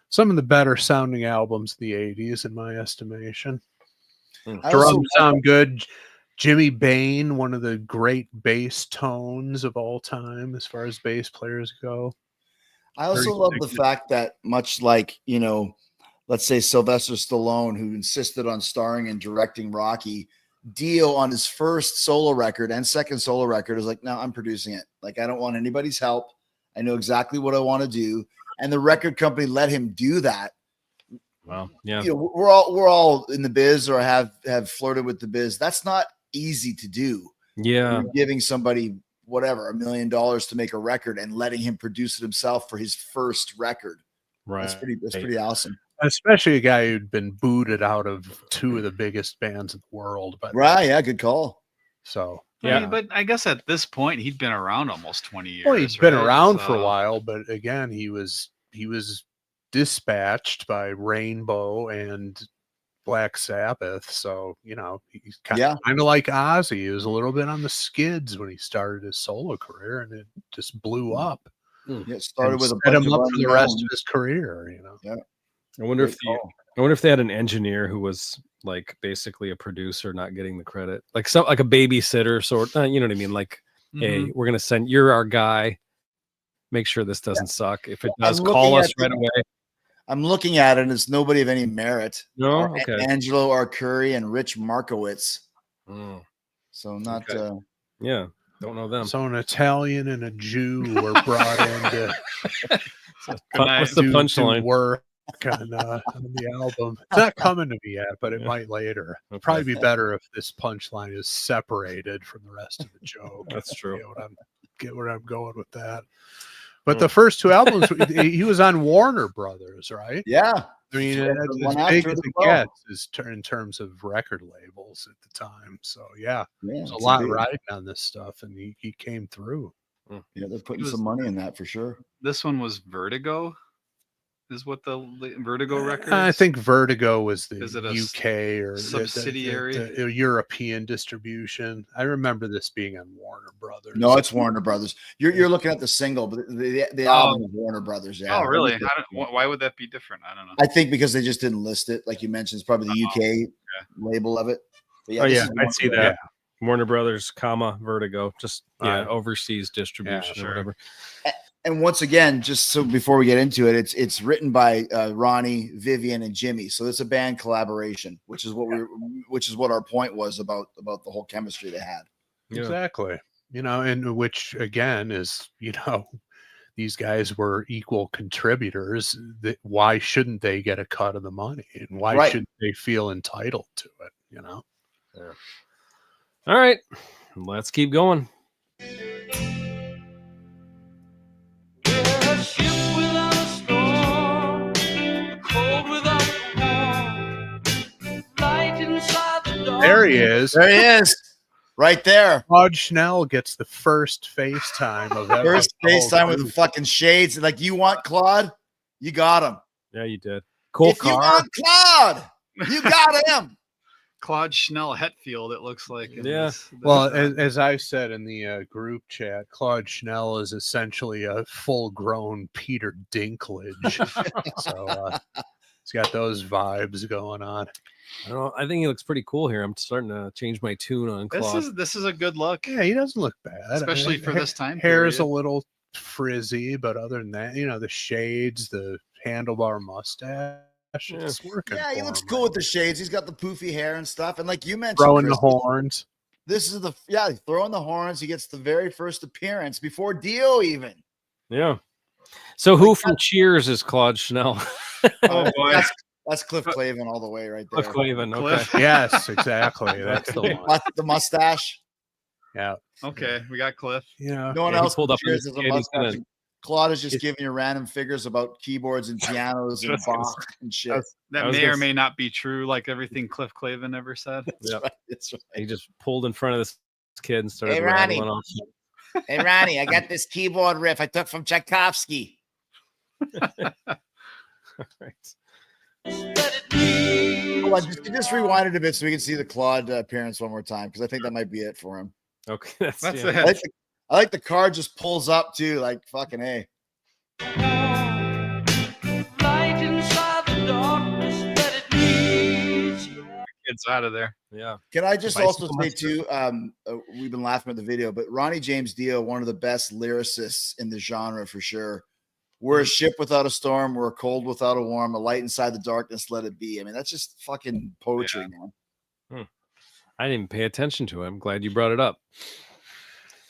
some of the better sounding albums of the 80s, in my estimation. Drums sound good. Jimmy Bain, one of the great bass tones of all time as far as bass players go. I also love the fact that, much like, let's say Sylvester Stallone, who insisted on starring and directing Rocky, Dio on his first solo record and second solo record is like, no, I'm producing it. Like, I don't want anybody's help. I know exactly what I want to do. And the record company let him do that. Wow. Yeah. We're all in the biz or have flirted with the biz. That's not easy to do. Yeah. You're giving somebody whatever, $1 million to make a record and letting him produce it himself for his first record. Right. That's pretty awesome. Especially a guy who'd been booted out of two of the biggest bands in the world. But right, yeah, good call. So yeah, but I guess at this point he'd been around almost 20 years. Well, he'd been around for a while, but again, he was dispatched by Rainbow and Black Sabbath. So, he's kind of like Ozzy. He was a little bit on the skids when he started his solo career, and it just blew up. Yeah, it started with set him up for the rest of his career, Yeah. I wonder if they had an engineer who was like basically a producer not getting the credit, like a babysitter sort. You know what I mean? Like, hey, we're gonna you're our guy. Make sure this doesn't suck. If it does, call us right away. I'm looking at it, and it's nobody of any merit. No, okay. Angelo Arcuri and Rich Markowitz. So not. Yeah, don't know them. So an Italian and a Jew were brought in to. What's the punchline? Work on the album. It's not coming to me yet, but it might later. It'll probably be better if this punchline is separated from the rest of the joke. That's true. Get where I'm going with that. But the first two albums, he was on Warner Brothers, right? Yeah. I mean, as big as it gets in terms of record labels at the time. So, there's a lot riding on this stuff, and he came through. Yeah, they're putting some money in that for sure. This one was Vertigo, is what the Vertigo record? I think Vertigo was the UK or subsidiary, the European distribution. I remember this being on Warner Brothers. No, it's Warner Brothers. You're looking at the single, but the album is Warner Brothers. Yeah. Oh, really? Why would that be different? I don't know. I think because they just didn't list it, like you mentioned. It's probably the UK label of it. But I see that. Yeah. Warner Brothers, Vertigo, just overseas distribution or whatever. And once again, just so before we get into it, it's written by Ronnie, Vivian, and Jimmy. So it's a band collaboration, which is what our point was about the whole chemistry they had. Yeah. Exactly. And which again is, these guys were equal contributors. Why shouldn't they get a cut of the money? And why shouldn't they feel entitled to it? Yeah. All right, let's keep going. There he is. There he is. Right there. Claude Schnell gets the first FaceTime of ever. First FaceTime with the fucking shades. Like, you want Claude? You got him. Yeah, you did. Cool if car. You want Claude, you got him. Claude Schnell Hetfield, it looks like. Well, as I said in the group chat, Claude Schnell is essentially a full-grown Peter Dinklage. So he's got those vibes going on. I think he looks pretty cool here. I'm starting to change my tune on Claude. This is a good look. Yeah, he doesn't look bad, especially for this time. Hair is a little frizzy, but other than that, the shades, the handlebar mustache. It's working. Yeah, he looks cool with the shades. He's got the poofy hair and stuff. And like you mentioned, throwing the horns. This is throwing the horns. He gets the very first appearance before Dio even. Yeah. So who from Cheers is Claude Schnell? Oh boy. That's Cliff Clavin all the way right there. Cliff Clavin, okay. Yes, exactly. That's the one. The mustache. Yeah. Okay, we got Cliff. No one else pulled up his mustache. Claude is just giving you random figures about keyboards and pianos and Bach and shit. That may or may not be true, like everything Cliff Clavin ever said. That's right. He just pulled in front of this kid and started rattling off. Hey, Ronnie, I got this keyboard riff I took from Tchaikovsky. All right. Hold on, just rewind it a bit so we can see the Claude appearance one more time, because I think that might be it for him. Okay, that's yeah. it. I like the car just pulls up too, like fucking A. Light inside the darkness that it needs. It's out of there. Yeah. Can I just Bicycle also say Master. too, we've been laughing at the video, but Ronnie James Dio, one of the best lyricists in the genre for sure. We're a ship without a storm. We're a cold without a warm. A light inside the darkness, let it be. I mean, that's just fucking poetry, man. I didn't even pay attention to it. I'm glad you brought it up.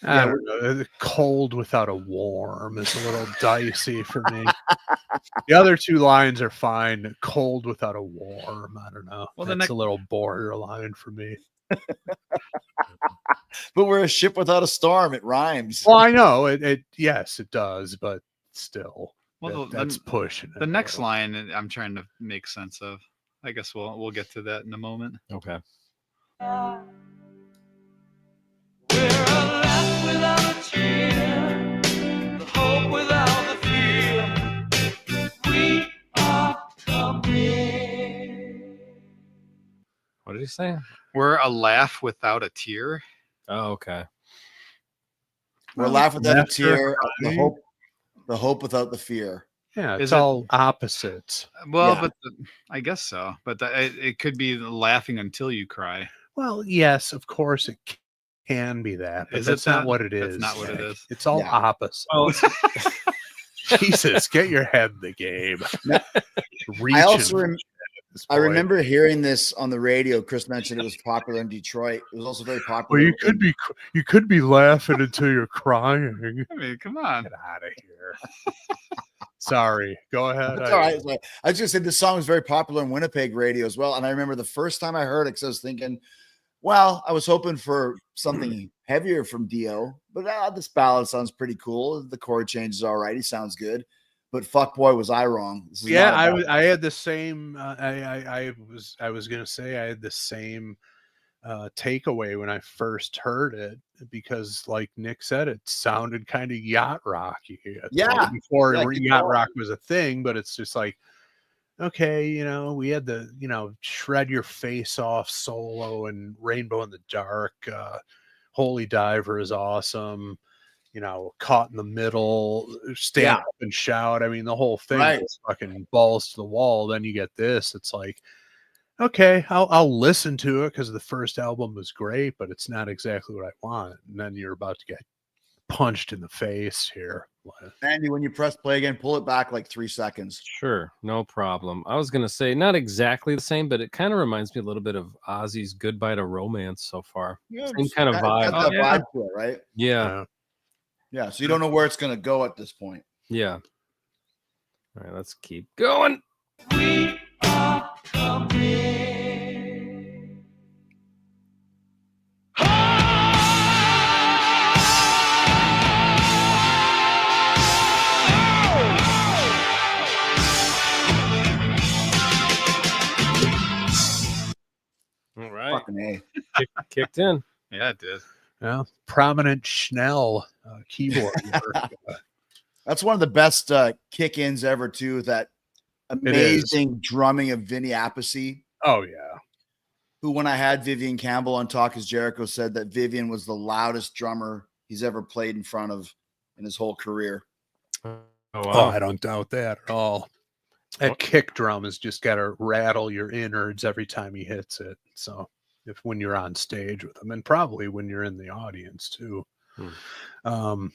I don't know. The cold without a warm is a little dicey for me. The other two lines are fine. Cold without a warm. I don't know. Well, that's a little borderline for me. But we're a ship without a storm. It rhymes. Well, I know it. Yes, it does, but still, well, that's pushing. The next line I'm trying to make sense of. I guess we'll get to that in a moment. Okay. We're a laugh without a tear, the hope without the fear. We are coming. What did he say? We're a laugh without a tear. Oh, okay. We're a laugh without a tear, the hope without the fear. Yeah, it's all opposites. Well, but I guess so. But it could be laughing until you cry. Well, yes, of course it can be that, but that's not what it is. That's not what it is. It's all opposite. Well, Jesus, get your head in the game. I remember hearing this on the radio. Chris mentioned it was popular in Detroit. It was also very popular. Well, you could be laughing until you're crying. I mean, come on. Get out of here. Sorry. Go ahead. That's all right. I just said this song was very popular in Winnipeg radio as well. And I remember the first time I heard it, because I was thinking, well, I was hoping for something heavier from Dio, but this ballad sounds pretty cool. The chord change is all right. He sounds good. But fuck boy, was I wrong. Yeah, I had the same. I was gonna say I had the same takeaway when I first heard it, because, like Nick said, it sounded kind of yacht rocky. Yeah, before yacht rock was a thing, but it's just like, okay, we had the shred your face off solo and Rainbow in the Dark. Holy Diver is awesome. Caught in the middle, stand up and shout. I mean, the whole thing is fucking balls to the wall. Then you get this. It's like, okay, I'll listen to it because the first album was great, but it's not exactly what I want. And then you're about to get punched in the face here. Andy, when you press play again, pull it back like 3 seconds. Sure, no problem. I was going to say not exactly the same, but it kind of reminds me a little bit of Ozzy's Goodbye to Romance so far. Same kind of vibe. Got that vibe to it, right? Yeah. Yeah, so you don't know where it's going to go at this point. Yeah. All right, let's keep going. We are coming. All right. Fucking A. Kicked in. Yeah, it did. Yeah, prominent Schnell keyboard work. That's one of the best kick-ins ever, too. That amazing drumming of Vinny Appice. Oh, yeah. Who, when I had Vivian Campbell on Talk as Jericho, said that Vivian was the loudest drummer he's ever played in front of in his whole career. Oh, wow. wow. I don't doubt that at all. That kick drum has just got to rattle your innards every time he hits it. So when you're on stage with him, and probably when you're in the audience too. But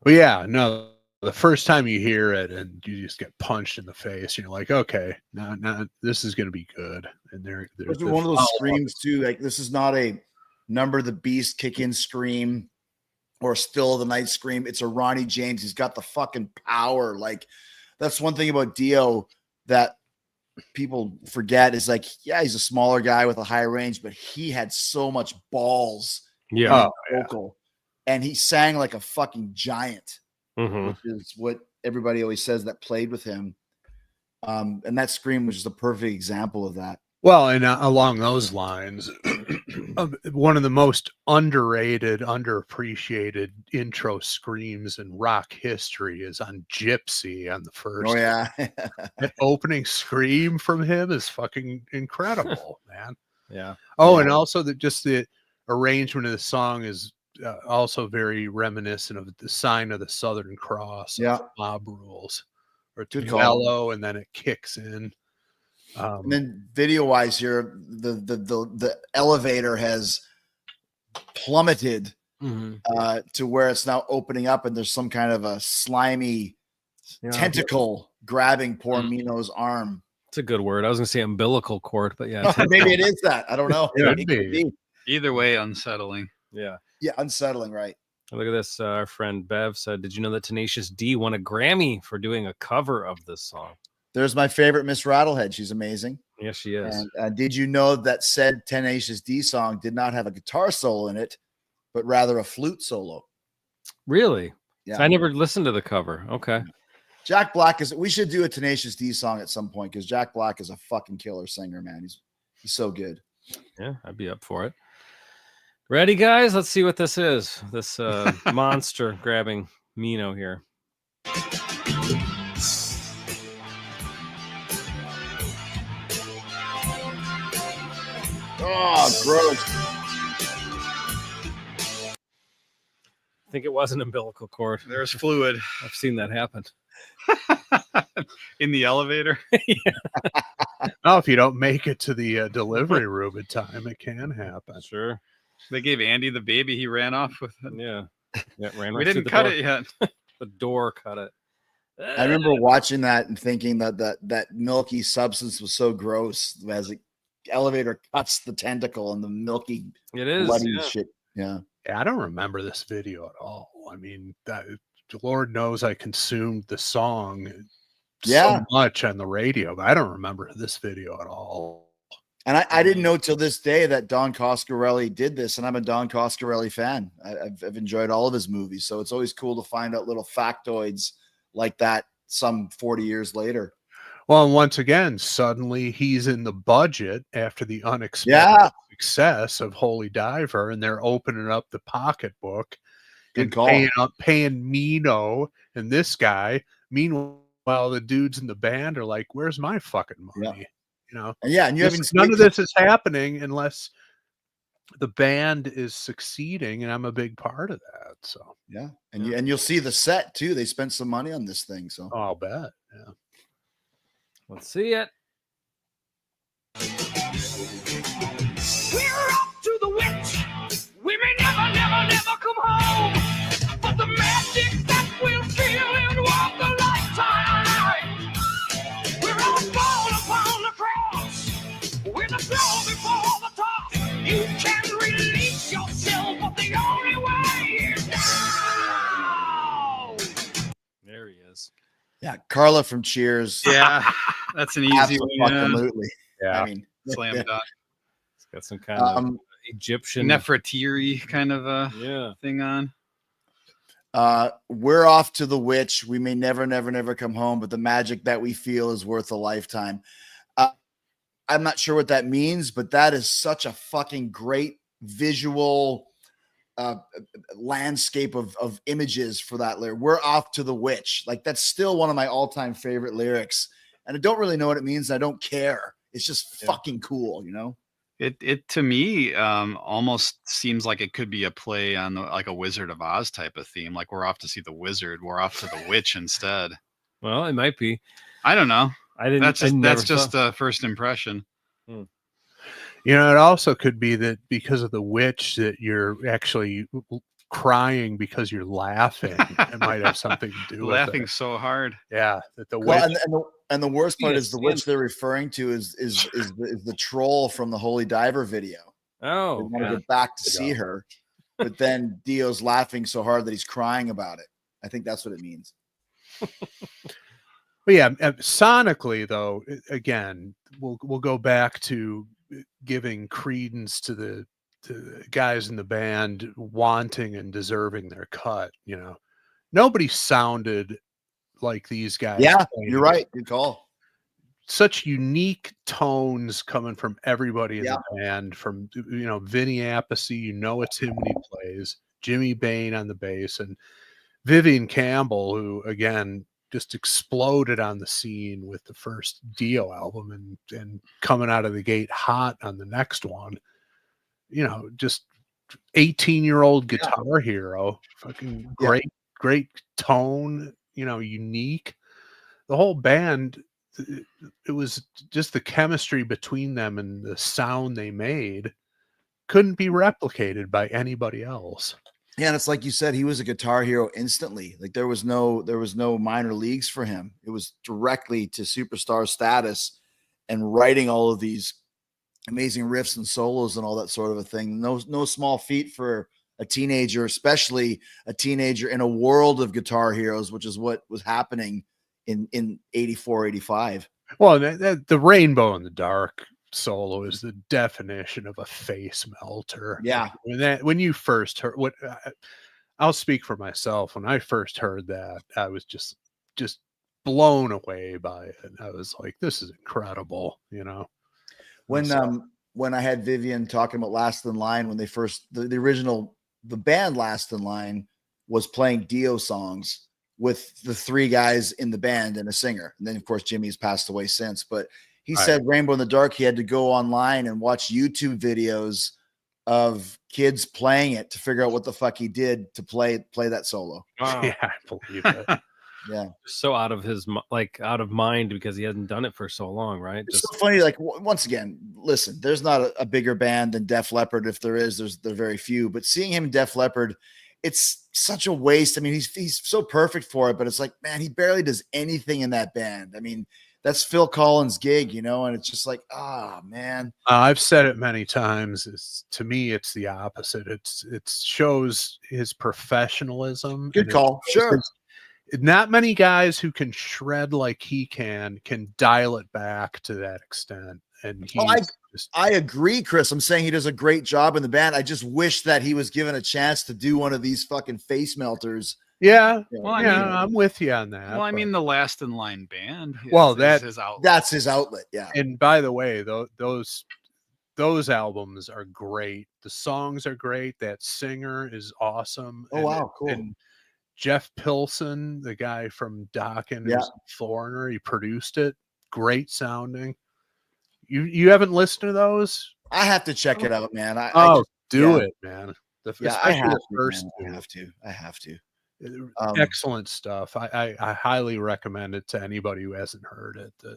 yeah, no, the first time you hear it and you just get punched in the face, you're like, okay, now this is going to be good. And there's one of those screams too. Like, this is not a Number of the Beast kick-in scream or Still of the Night scream. It's a Ronnie James. He's got the fucking power. Like, that's one thing about Dio that people forget is, like, yeah, he's a smaller guy with a high range, but he had so much balls. Yeah. Vocal. And he sang like a fucking giant, which is what everybody always says that played with him. And that scream was just a perfect example of that. Well, and along those lines, one of the most underrated, underappreciated intro screams in rock history is on Gypsy on the first. Oh, yeah. That opening scream from him is fucking incredible, man. Yeah. Oh, yeah. and also just the arrangement of the song is also very reminiscent of the Sign of the Southern Cross. Yeah. Mob Rules. Or Good it's call. mellow and then it kicks in. And then video wise here, the elevator has plummeted to where it's now opening up and there's some kind of a slimy tentacle grabbing poor Mino's arm. It's a good word. I was gonna say umbilical cord, but yeah, maybe it is that. I don't know. It could be. Either way, unsettling. Yeah. Yeah, unsettling, right? Look at this. Our friend Bev said, "Did you know that Tenacious D won a Grammy for doing a cover of this song?" There's my favorite Miss Rattlehead. She's amazing. Yes, she is. And did you know that said Tenacious D song did not have a guitar solo in it, but rather a flute solo? Really? Yeah. So I never listened to the cover. Okay. Jack Black is. We should do a Tenacious D song at some point because Jack Black is a fucking killer singer, man. He's so good. Yeah, I'd be up for it. Ready, guys? Let's see what this is. This monster grabbing Mino here. Oh, gross. I think it was an umbilical cord. There's fluid. I've seen that happen. In the elevator. Oh, if you don't make it to the delivery room in time, it can happen. Sure. They gave Andy the baby. He ran off with it. Yeah. Ran We right through didn't the cut door. it yet. The door cut it. I remember watching that and thinking that milky substance was so gross as the elevator cuts the tentacle and the milky It is bloody yeah. shit. Yeah. I don't remember this video at all. I mean, Lord knows I consumed the song so much on the radio, but I don't remember this video at all. And I didn't know till this day that Don Coscarelli did this, and I'm a Don Coscarelli fan. I've enjoyed all of his movies, so it's always cool to find out little factoids like that some 40 years later. Well, and once again, suddenly he's in the budget after the unexpected success of Holy Diver, and they're opening up the pocketbook and paying Mino and this guy. Meanwhile, the dudes in the band are like, "Where's my fucking money?" Yeah. You know, and you none of this is happening unless the band is succeeding, and I'm a big part of that. So yeah, and you'll see the set too. They spent some money on this thing, so I'll bet. Yeah, let's see it. We're up to the witch. We may never come home, but the magic that will kill and walk a lifetime. We're all born upon the cross with a blow before the toss. You can release yourself, but the only way is down. There he is. yeah, Carla from Cheers. Yeah, that's an easy one. Absolutely. yeah. I mean, Slam dunk. It's got some kind of Egyptian Nefertiti kind of a thing on. We're off to the witch. We may never come home, but the magic that we feel is worth a lifetime. I'm not sure what that means, but that is such a fucking great visual landscape of images for that lyric. We're off to the witch. Like, that's still one of my all-time favorite lyrics. And I don't really know what it means. I don't care. It's just fucking cool, you know? It to me almost seems like it could be a play on like a Wizard of Oz type of theme. Like, we're off to see the wizard. We're off to the witch instead. Well, it might be. I don't know. I didn't. That's just a first impression. You know, it also could be that because of the witch that you're actually crying because you're laughing. It might have something to do with laughing it. so hard. Yeah, that the witch. Well, and the worst part is the witch they're referring to is the troll from the Holy Diver video. Oh, they want to get back to see her, but then Dio's laughing so hard that he's crying about it. I think that's what it means. But yeah, sonically though, again, we'll go back to giving credence to the guys in the band wanting and deserving their cut. You know, nobody sounded like these guys. Yeah, you're right. Good call. such unique tones coming from everybody in the band. From Vinny Appice, it's him when he plays. Jimmy Bain on the bass, and Vivian Campbell, who again just exploded on the scene with the first Dio album and coming out of the gate hot on the next one. Just 18-year-old guitar hero, fucking great tone, unique. The whole band, it was just the chemistry between them and the sound they made couldn't be replicated by anybody else. Yeah, and it's like you said, he was a guitar hero instantly. Like there was no minor leagues for him. It was directly to superstar status and writing all of these amazing riffs and solos and all that sort of a thing. No small feat for a teenager, especially a teenager in a world of guitar heroes, which is what was happening in 84, 85. Well, the Rainbow in the Dark solo is the definition of a face melter. Yeah. When you first heard I'll speak for myself. When I first heard that, I was just blown away by it. I was like, this is incredible, When I had Vivian talking about Last in Line, when they first the band Last in Line was playing Dio songs with the three guys in the band and a singer. And then of course Jimmy's passed away since, but he said Rainbow in the Dark, he had to go online and watch YouTube videos of kids playing it to figure out what the fuck he did to play that solo. Wow. Yeah, I believe it. Yeah. So out of mind because he hadn't done it for so long, right? It's so funny. Like once again, listen, there's not a bigger band than Def Leppard. If there is, there are very few, but seeing him in Def Leppard, it's such a waste. I mean, he's so perfect for it, but it's like, man, he barely does anything in that band. I mean, that's Phil Collins' gig, and it's just like, man. I've said it many times. To me, it's the opposite. It shows his professionalism. Good call. Sure. Not many guys who can shred like he can dial it back to that extent. And I agree, Chris. I'm saying he does a great job in the band. I just wish that he was given a chance to do one of these fucking face melters. Yeah. Well, I'm with you on that. Well, I mean, the Last in Line band. That's his outlet. That's his outlet. Yeah. And by the way, those albums are great. The songs are great. That singer is awesome. Wow, cool. And Jeff Pilson, the guy from Dokken, Foreigner, he produced it. Great sounding. You haven't listened to those? I have to check it out, man. Do it, man. I have to. Excellent stuff. I highly recommend it to anybody who hasn't heard it. The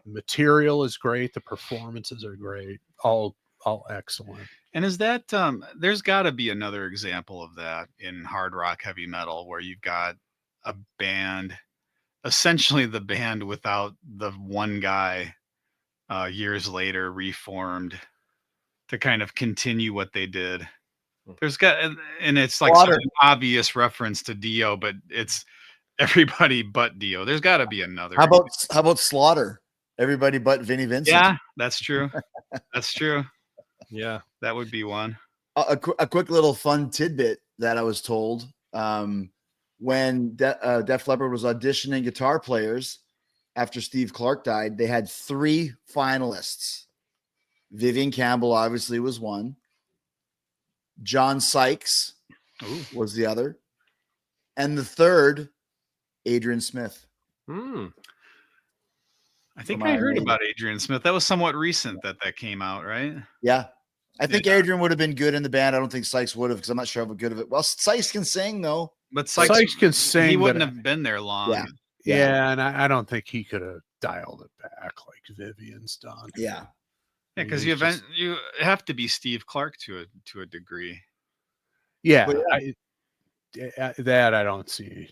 material is great. The performances are great. All excellent. And is that there's got to be another example of that in hard rock heavy metal where you've got a band, essentially the band without the one guy years later reformed to kind of continue what they did. And it's like such an obvious reference to Dio, but it's everybody but Dio. There's got to be another. How about Slaughter? Everybody but Vinnie Vincent. Yeah, that's true. That's true. Yeah, that would be one. A quick little fun tidbit that I was told when Def Leppard was auditioning guitar players after Steve Clark died, they had 3 finalists. Vivian Campbell obviously was one. John Sykes was the other. And the third, Adrian Smith. I think I heard about Adrian Smith. That was somewhat recent that came out, right? Yeah. I think Adrian would have been good in the band. I don't think Sykes would have because I'm not sure how good of it. Well, Sykes can sing, though. But Sykes can sing. He wouldn't have been there long. Yeah, and I don't think he could have dialed it back like Vivian's done. Yeah. Yeah, because you have to be Steve Clark to a degree. Yeah, I don't see.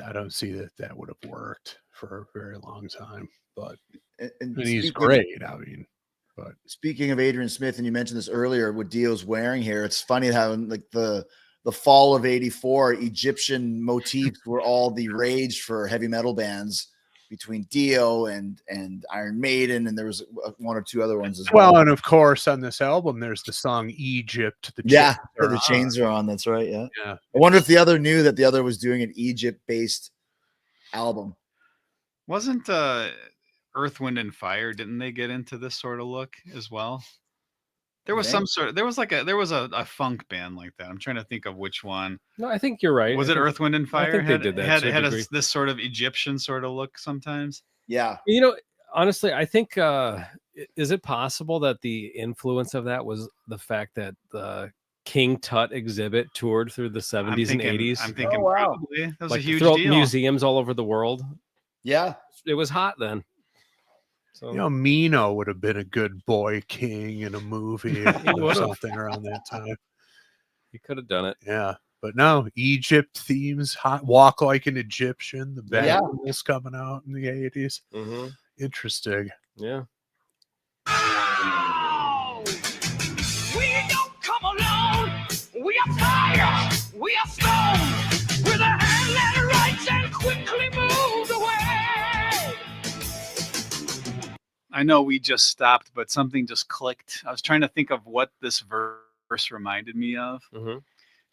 I don't see that would have worked for a very long time. But and he's great. But speaking of Adrian Smith, and you mentioned this earlier, what Dio's wearing here, it's funny how like the fall of '84, Egyptian motifs were all the rage for heavy metal bands. Between Dio and Iron Maiden, and there was 1 or 2 other ones as well. Well, and of course on this album, there's the song "Egypt." The chains are on. That's right. Yeah. I wonder if the other knew that the other was doing an Egypt-based album. Wasn't Earth, Wind and Fire, didn't they get into this sort of look as well? There was a funk band like that. I'm trying to think of which one. No, I think you're right. Was it Earth, Wind and Fire? I think they did that. Had this sort of Egyptian sort of look sometimes. Yeah. You know, honestly, I think is it possible that the influence of that was the fact that the King Tut exhibit toured through the 70s and 80s? I'm thinking probably. That was like a huge deal. Museums all over the world. Yeah. It was hot then. So, you know, Mino would have been a good boy king in a movie or something around that time. He could have done it. Yeah. But no, Egypt themes, Walk Like an Egyptian, the band was coming out in the 80s. Mm-hmm. Interesting. Yeah. We don't come alone. We are fire. We are stone. With a hand that writes and quickly moves away. I know we just stopped, but something just clicked. I was trying to think of what this verse reminded me of. Mm-hmm.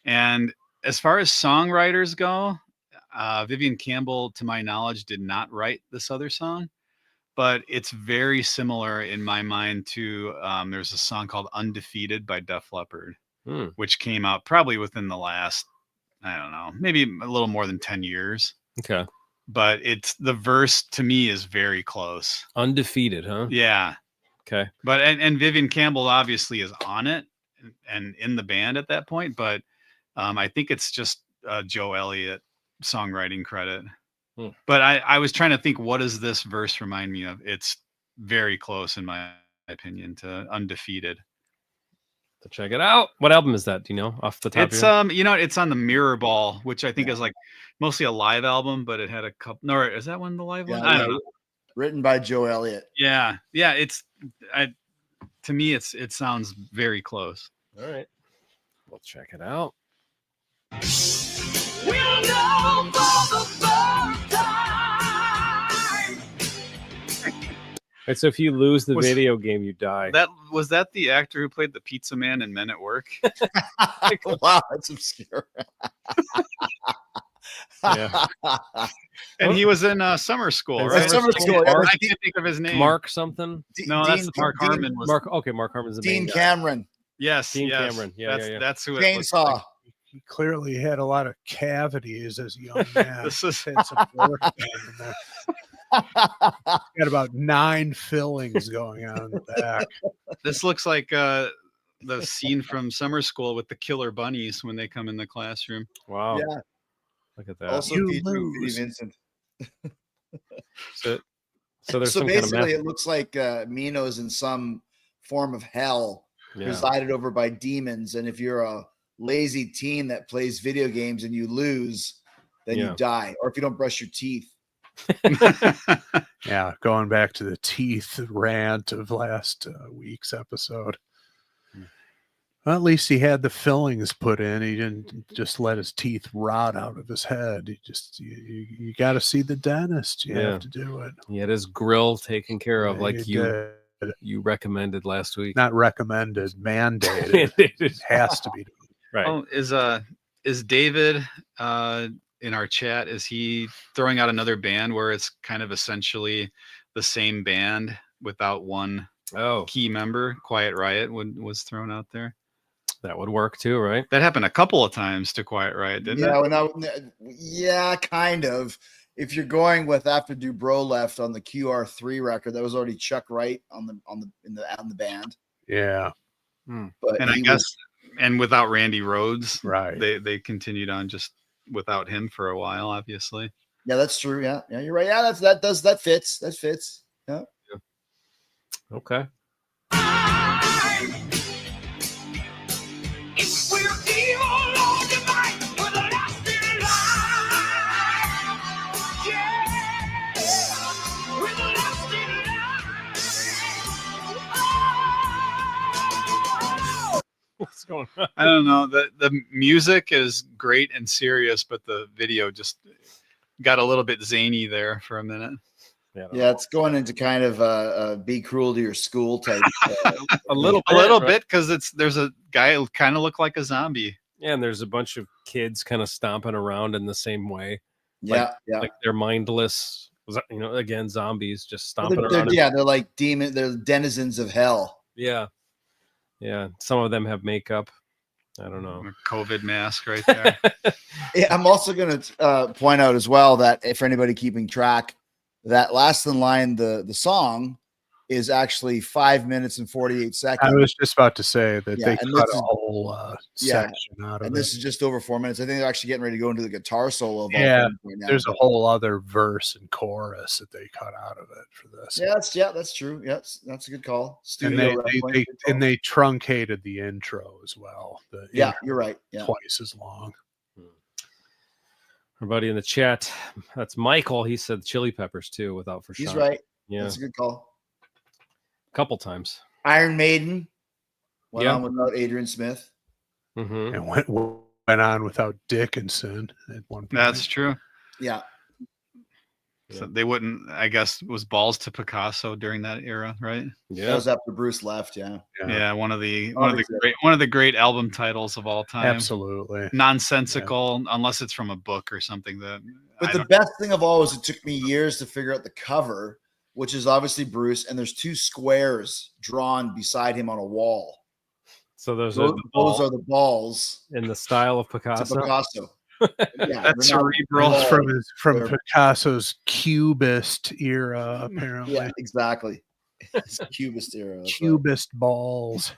And as far as songwriters go, Vivian Campbell, to my knowledge, did not write this other song, but it's very similar in my mind to there's a song called Undefeated by Def Leppard, which came out probably within the last, I don't know, maybe a little more than 10 years. Okay. But it's the verse to me is very close. Undefeated, huh? Yeah. Okay. But and Vivian Campbell obviously is on it and in the band at that point, but I think it's just Joe Elliott songwriting credit. But I was trying to think, what does this verse remind me of? It's very close in my opinion to Undefeated. To check it out. What album is that? Do you know off the top? It's it's on the Mirror Ball, which I think is like mostly a live album, but it had a couple. No, is that one the live one? I don't know. Written by Joe Elliott. Yeah. It's to me it sounds very close. All right, we'll check it out. We'll know for the third time. Right, so if you lose the video game, you die. Was that the actor who played the pizza man in Men at Work? Wow, that's obscure. Yeah. And he was in Summer School, right? Summer School. I can't think of his name. Mark something? That's Mark Harmon. Mark Harmon's the Dean main Cameron. guy. Yes, Dean Cameron. Yeah, that's who it Chainsaw. like. He clearly had a lot of cavities as a young man. This is had some work done in there. Got about 9 fillings going on in the back. This looks like the scene from Summer School with the killer bunnies when they come in the classroom. Wow. Yeah. Look at that. Also featuring Vincent. So there's so some basically kind of it looks like Mino's in some form of hell, presided over by demons. And if you're a lazy teen that plays video games and you lose, then you die. Or if you don't brush your teeth. Yeah, going back to the teeth rant of last week's episode. Well, at least he had the fillings put in. He didn't just let his teeth rot out of his head. He just you got to see the dentist. You have to do it. He had his grill taken care of, like did. You recommended last week. Not recommended, mandated. It has to be right. Oh, is David in our chat? Is he throwing out another band where it's kind of essentially the same band without one key member? Quiet Riot was thrown out there. That would work too, right? That happened a couple of times to Quiet Riot, didn't it? Yeah, kind of. If you're going with after Dubrow left on the QR3 record, that was already Chuck Wright on the band. Yeah. But and I guess and without Randy Rhoads, right? They continued on just without him for a while, obviously. Yeah, that's true. Yeah, you're right. Yeah, that fits. That fits. Yeah. Okay. If we're evil or divine, we're the last in line. Yeah, we're the last in line. What's going on? I don't know. The music is great and serious, but the video just got a little bit zany there for a minute. Yeah, it's going into kind of be cruel to your school type. a little bit because there's a guy who kind of looked like a zombie. Yeah, and there's a bunch of kids kind of stomping around in the same way. Yeah, like they're mindless Again, zombies just stomping around. They're like they're denizens of hell. Yeah. Some of them have makeup. I don't know. A COVID mask right there. Yeah, I'm also going to point out as well that if anybody keeping track, that Last in Line, the song is actually 5 minutes and 48 seconds. I was just about to say that they cut a whole section out of it. And this is just over 4 minutes. I think they're actually getting ready to go into the guitar solo. Right now, there's a whole other verse and chorus that they cut out of it for this. That's true. Yes, that's a good call. And they truncated the intro as well. You're right. Yeah. Twice as long. Everybody in the chat, that's Michael. He said Chili Peppers too, without for sure. He's right. Yeah, that's a good call. A couple times. Iron Maiden went on without Adrian Smith. And went on without Dickinson at one point. That's true. Yeah. So they wouldn't, I guess, was Balls to Picasso during that era, right? Yeah, that was after Bruce left. Yeah, one of the great album titles of all time. Absolutely nonsensical, unless it's from a book or something. But the best thing of all is it took me years to figure out the cover, which is obviously Bruce, and there's two squares drawn beside him on a wall. So those are the balls in the style of Picasso. That's cerebral from Picasso's Cubist era, apparently. Yeah, exactly. It's Cubist era. Cubist balls.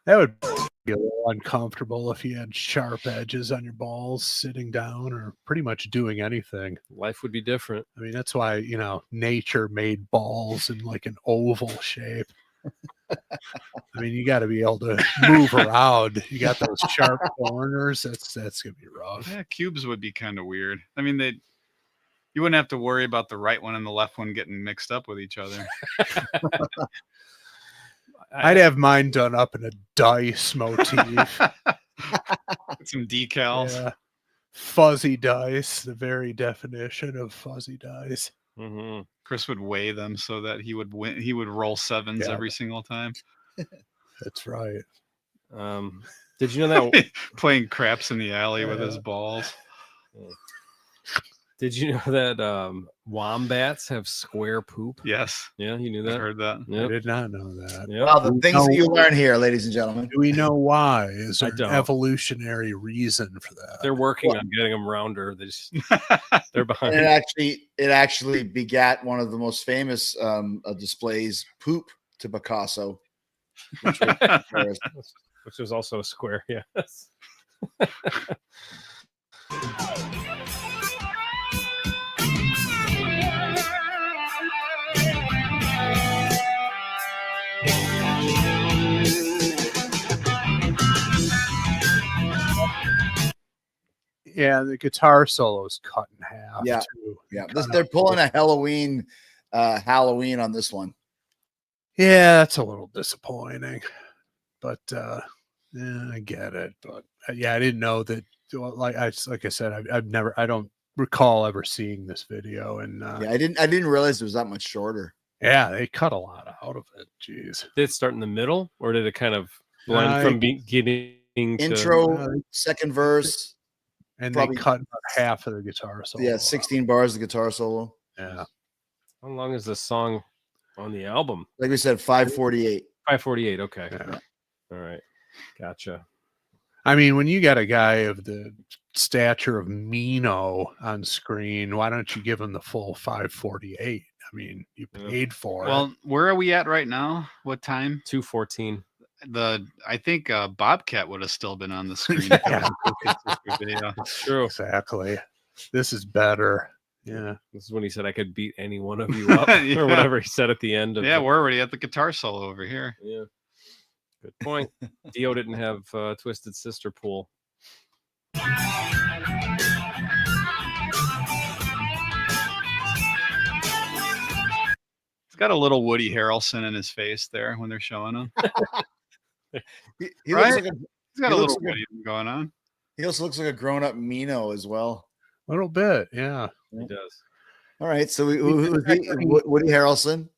That would be a little uncomfortable if you had sharp edges on your balls sitting down or pretty much doing anything. Life would be different. I mean, that's why, nature made balls in like an oval shape. I mean, you got to be able to move around. You got those sharp corners. That's gonna be rough. Yeah, cubes would be kind of weird. I mean, you wouldn't have to worry about the right one and the left one getting mixed up with each other. I'd have mine done up in a dice motif. Some decals. Yeah. Fuzzy dice, the very definition of fuzzy dice. Mm-hmm. Chris would weigh them so that he would win. He would roll sevens every single time. That's right. Did you know that playing craps in the alley with his balls? Did you know that wombats have square poop? Yes. Yeah, you knew that. I heard that. Yep. I did not know that. Yep. Wow, the things that you learn here, ladies and gentlemen. Do we know why? Is there an evolutionary reason for that? They're working on getting them rounder. They're behind. And it actually begat one of the most famous displays, Poop to Picasso, which was also a square. Yes. Yeah, the guitar solo is cut in half. Yeah, too. Yeah. They're pulling a Halloween on this one. Yeah, that's a little disappointing, but I get it. But I didn't know that. Like I said, I don't recall ever seeing this video, and I didn't realize it was that much shorter. Yeah, they cut a lot out of it. Jeez, did it start in the middle, or did it kind of blend from beginning intro, second verse? And they cut about half of the guitar solo. Yeah, 16 bars of guitar solo. Yeah. How long is this song on the album? Like we said, 5:48. 5:48. Okay. Yeah. All right. Gotcha. I mean, when you got a guy of the stature of Mino on screen, why don't you give him the full 5:48? I mean, you paid for it. Well, where are we at right now? What time? 2:14. I think Bobcat would have still been on the screen. Yeah. True. Exactly. This is better. Yeah. This is when he said I could beat any one of you up or whatever he said at the end of we're already at the guitar solo over here. Yeah. Good point. Dio didn't have Twisted Sister pool. It's got a little Woody Harrelson in his face there when they're showing him. He right? He's got a little Woody going on. He also looks like a grown-up Mino as well. A little bit, yeah. He does. All right, so Woody Harrelson,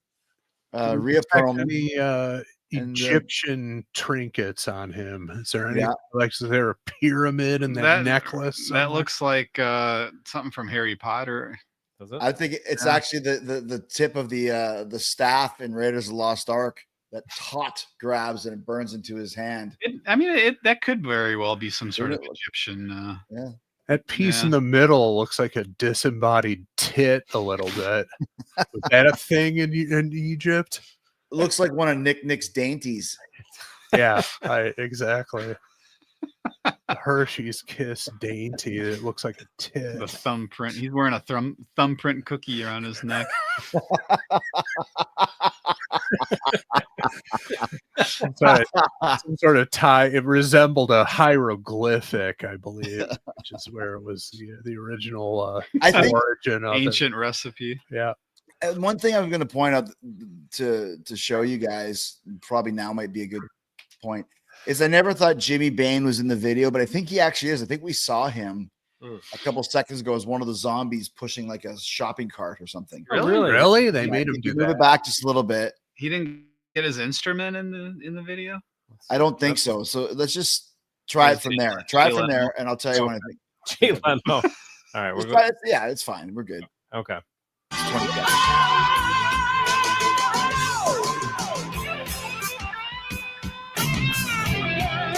Rhea Perlman, Egyptian trinkets on him. Is there any is there a pyramid in that necklace? That looks like something from Harry Potter. Does it? I think it's actually the tip of the staff in Raiders of the Lost Ark that Tot grabs and it burns into his hand. That could very well be some sort of Egyptian. Yeah. That piece in the middle looks like a disembodied tit a little bit. Was that a thing in Egypt? It looks like one of Nick's dainties. Yeah, exactly. The Hershey's Kiss dainty. It looks like a tit. The thumbprint. He's wearing a thumbprint cookie around his neck. some sort of tie. It resembled a hieroglyphic, I believe, which is where it was the original origin of ancient recipe. Yeah. And one thing I'm going to point out to show you guys, probably now might be a good point, is I never thought Jimmy Bain was in the video, but I think he actually is. I think we saw him a couple seconds ago as one of the zombies pushing like a shopping cart or something. Really? They made him do that. Move it back just a little bit. He didn't get his instrument in the video? I don't think so. So let's just try it from there. Try it from there, and I'll tell you when I think. Jay Leno. All right, we're good. Yeah, it's fine. We're good. Okay.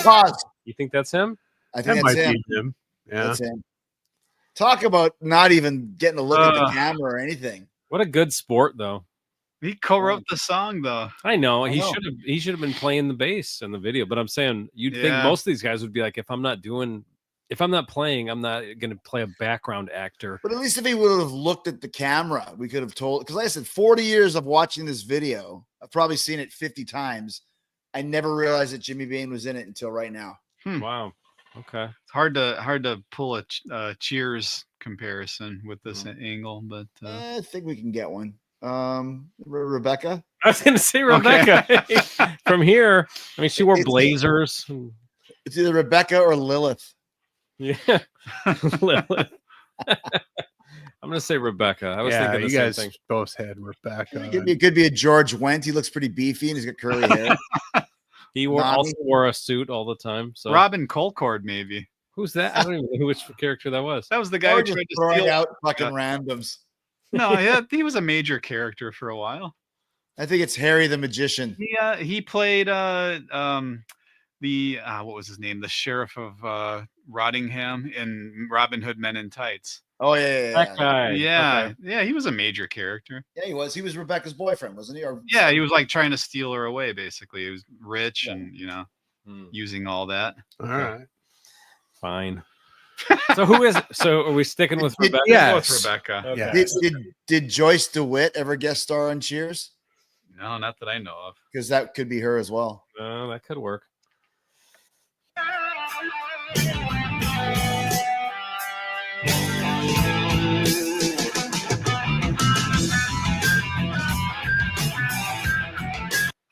Pause. You think that's him? I think that's him. Yeah. That's him. Talk about not even getting a look at the camera or anything. What a good sport, though. He co-wrote the song, though. I know. He should have been playing the bass in the video. But I'm saying you'd think most of these guys would be like, if I'm not playing, I'm not going to play a background actor. But at least if he would have looked at the camera, we could have told. Because like I said, 40 years of watching this video, I've probably seen it 50 times. I never realized that Jimmy Bain was in it until right now. Wow. Okay. It's hard to pull a Cheers comparison with this angle, but I think we can get one. Rebecca. I was going to say Rebecca. Okay. From here, I mean, she wore blazers. It's either Rebecca or Lilith. Yeah, Lilith. I'm going to say Rebecca. I was thinking the same thing. Both had Rebecca. It could be a George Wendt. He looks pretty beefy and he's got curly hair. He also wore a suit all the time. So Robin Colcord, maybe. Who's that? I don't even know which character that was. That was the guy who tried to steal out fucking randoms. No, he was a major character for a while. I think it's Harry the Magician. He played what was his name? The sheriff of Rottingham in Robin Hood Men in Tights. Oh yeah. That guy. Yeah. Okay. Yeah, he was a major character. Yeah, he was. He was Rebecca's boyfriend, wasn't he? Yeah, he was like trying to steal her away, basically. He was rich and using all that. All right. Fine. So who is it? So are we sticking with Rebecca? Yeah, with Rebecca. Okay. Did Joyce DeWitt ever guest star on Cheers? No, not that I know of. Because that could be her as well. That could work.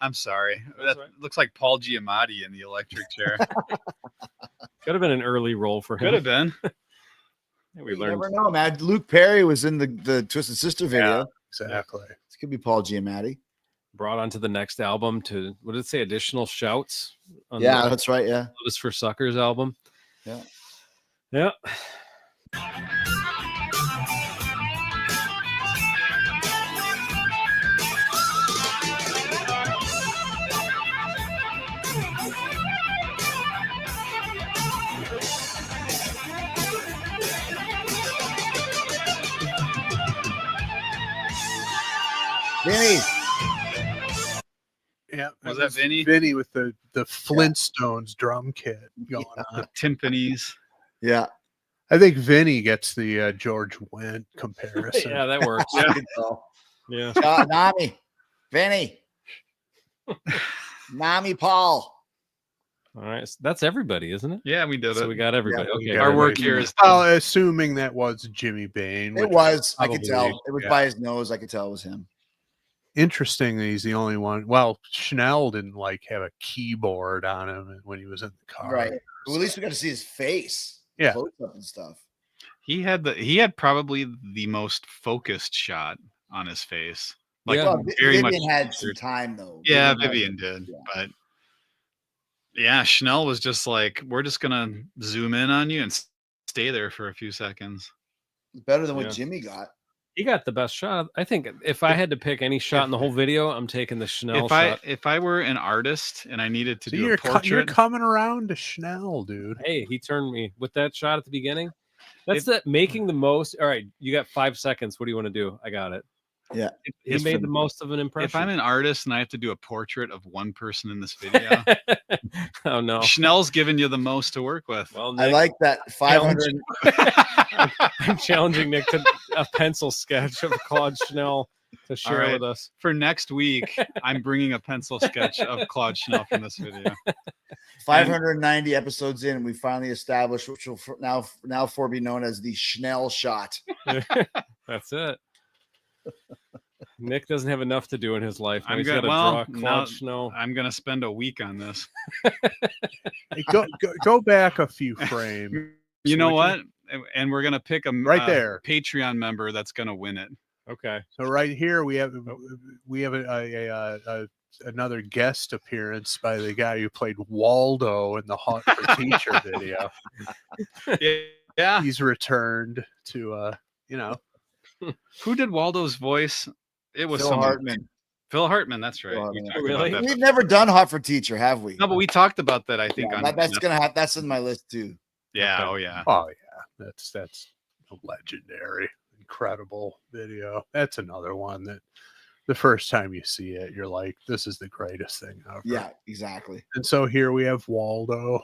I'm sorry. That looks like Paul Giamatti in the electric chair. Could have been an early role for him. Could have been. We You learned. never know, man. Luke Perry was in the Twisted Sister video. Yeah, exactly. This could be Paul Giamatti. Brought onto the next album to, what did it say? Additional shouts. On That's right. Yeah. Lotus for Suckers album. Yeah. Yeah. Vinny. Yeah. Was that Vinny? Vinny with the Flintstones drum kit going on. Timpanis. Yeah. I think Vinny gets the George Wendt comparison. Yeah, that works. Yeah. Yeah. Nami. Vinny. Nami Paul. All right. So that's everybody, isn't it? Yeah, we did it. So we got everybody. Yeah, okay. Our work here is assuming that was Jimmy Bain. It was. I could tell. It was by his nose. I could tell it was him. Interesting that he's the only one. Well, Schnell didn't have a keyboard on him when he was in the car. Right. Well, at least we got to see his face. Yeah. Close up and stuff. He had probably the most focused shot on his face. Like very Vivian had some time though. Yeah, Vivian did. Yeah. But yeah, Schnell was just like, we're just gonna zoom in on you and stay there for a few seconds. Better than what Jimmy got. He got the best shot. I think if I had to pick any shot in the whole video, I'm taking the Schnell shot. If I were an artist and I needed to do a portrait, you're coming around to Schnell, dude. Hey, he turned me with that shot at the beginning. That's making the most. All right, you got 5 seconds. What do you want to do? I got it. Yeah, he made the most of an impression. If I'm an artist and I have to do a portrait of one person in this video, oh no, Schnell's giving you the most to work with. Well, Nick, I like that 500. I'm challenging Nick to a pencil sketch of Claude Schnell to share with us for next week. I'm bringing a pencil sketch of Claude Schnell from this video. 590 episodes in, we finally established, which will now be known as the Schnell shot. That's it. Nick doesn't have enough to do in his life. I'm going to spend a week on this. Hey, go back a few frames. You know what? And we're going to pick a there Patreon member that's going to win it. Okay. So right here we have another guest appearance by the guy who played Waldo in the Hunt for Teacher video. Yeah. He's returned to Who did Waldo's voice? It was Phil Hartman. Phil Hartman, that's right. Really? We've never done Hot for Teacher, have we? No, but we talked about that. I think that's in my list too. Yeah. Okay. Oh yeah. That's a legendary, incredible video. That's another one that the first time you see it, you're like, this is the greatest thing ever. Yeah, exactly. And so here we have Waldo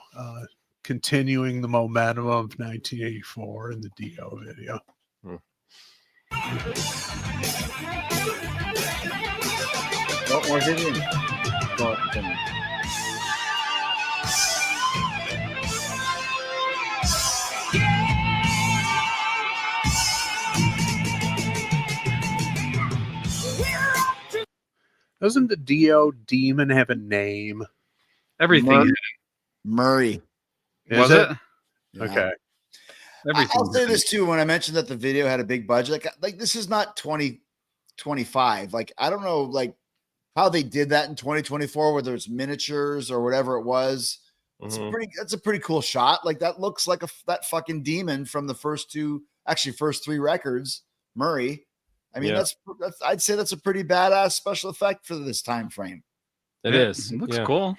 continuing the momentum of 1984 in the Dio video. No more video. Doesn't the Dio demon have a name? Everything. Murray. Was it? Yeah. Okay. I'll say this too. When I mentioned that the video had a big budget, like this is not 2025. Like, I don't know, like how they did that in 2024, whether it's miniatures or whatever it was. That's a pretty cool shot. Like that looks like that fucking demon from the first three records, Murray. I mean, that's I'd say that's a pretty badass special effect for this time frame. It is. It looks cool.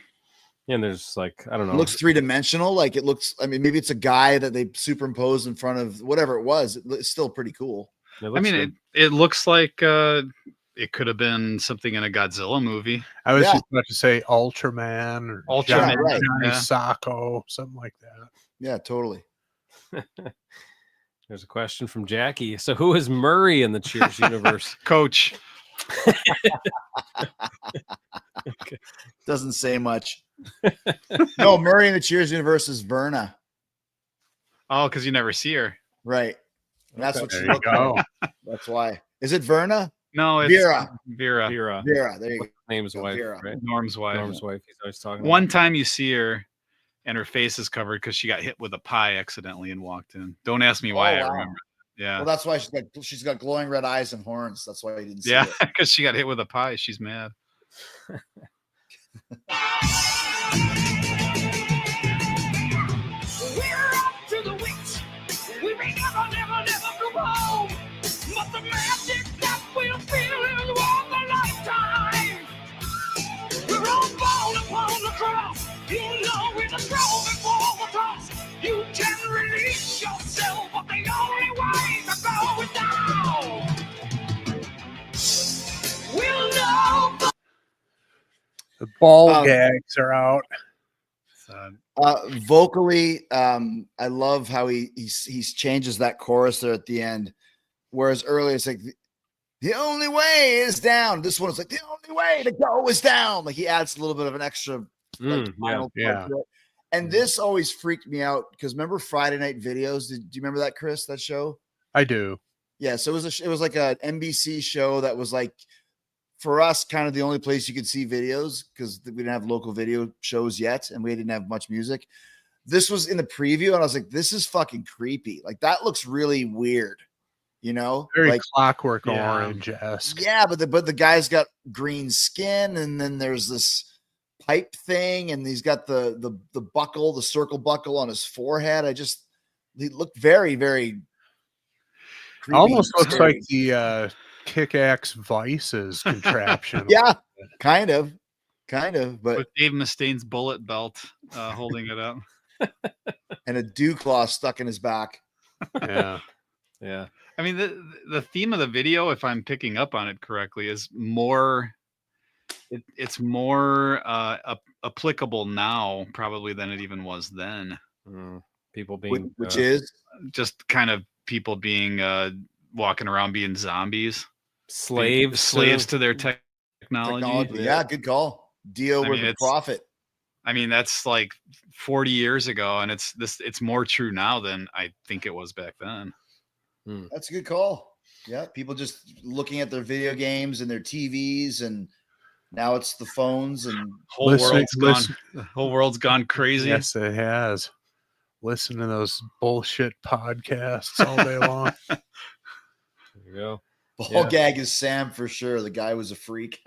Yeah, and there's like, I don't know. It looks three-dimensional. Like it looks, I mean, maybe it's a guy that they superimposed in front of whatever it was. It's still pretty cool. It looks like it could have been something in a Godzilla movie. I was just about to say Ultraman or Ultraman, Johnny Sacco, something like that. Yeah, totally. There's a question from Jackie. So who is Murray in the Cheers universe? Coach. Okay. Doesn't say much. No, Murray in the Cheers universe is Verna. Oh, because you never see her. Right. And that's what there she you looks go. like. That's why. Is it Verna? No, it's Vera. Vera. There you go. Name's wife, Vera. right? Norm's wife. Norm's wife. He's always talking One about. time you see her and her face is covered because she got hit with a pie accidentally and walked in. Don't ask me why. I remember. Yeah. Well, that's why she's got glowing red eyes and horns. That's why I didn't see it. it. Yeah, because she got hit with a pie. She's mad. We're up to the witch. We may never come home. But the magic that we'll feel is worth a lifetime. We're all born upon the cross. You know we're the strong before the toss. You can release yourself, but the only way to go is down. We'll know. The ball gags are out. Vocally, I love how he changes that chorus there at the end. Whereas earlier it's like the only way is down. This one is like the only way to go is down. Like he adds a little bit of an extra final yeah. to it. And this always freaked me out because remember Friday Night Videos? Do you remember that, Chris? That show? I do. Yeah. So it was like an NBC show that was like for us kind of the only place you could see videos because we didn't have local video shows yet and we didn't have much music. This was in the preview and I was like, this is fucking creepy. Like that looks really weird. You know, very like Clockwork Orange-esque. Yeah, but the guy's got green skin, and then there's this pipe thing, and he's got the buckle, the circle buckle on his forehead. He looked very, very Almost looks like the Kick-Axe Vices contraption. Yeah, kind of, but with Dave Mustaine's bullet belt holding it up, and a dew claw stuck in his back. Yeah. I mean, the theme of the video, if I'm picking up on it correctly, is more. It's more applicable now, probably, than it even was then. People being, which is just kind of people being walking around being zombies, slaves to their technology. Yeah, good call. Dio was the prophet. I mean, that's like 40 years ago, and it's more true now than I think it was back then. That's a good call. Yeah, people just looking at their video games and their TVs, and now it's the phones, and the whole world's gone crazy. Yes, it has. Listen to those bullshit podcasts all day long. There you go. Ball gag is Sam for sure. The guy was a freak.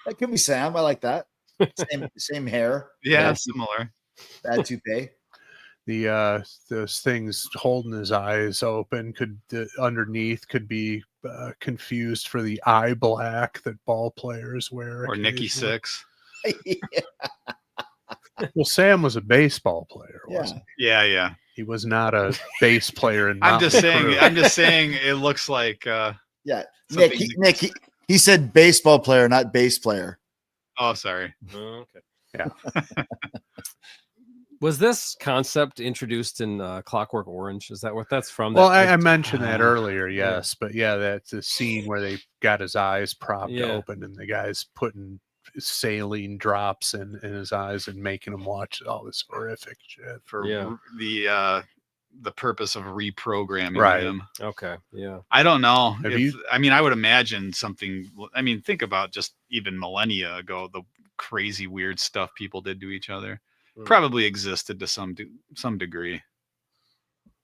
That could be Sam. I like that. Same hair. Yeah, similar. Bad toupee. Those things holding his eyes open underneath could be confused for the eye black that ball players wear, or Nikki Sixx. Well, Sam was a baseball player, wasn't he? Yeah. He was not a bass player. I'm just saying. It looks like. Nick. He said baseball player, not bass player. Oh, sorry. Okay. Yeah. Was this concept introduced in Clockwork Orange? Is that what that's from? Well, I mentioned that earlier, yes. But that's the scene where they got his eyes propped open and the guy's putting saline drops in his eyes and making him watch all this horrific shit for the purpose of reprogramming him. Okay. Yeah. I don't know. I would imagine something. I mean, think about just even millennia ago, the crazy, weird stuff people did to each other. Probably existed to some degree.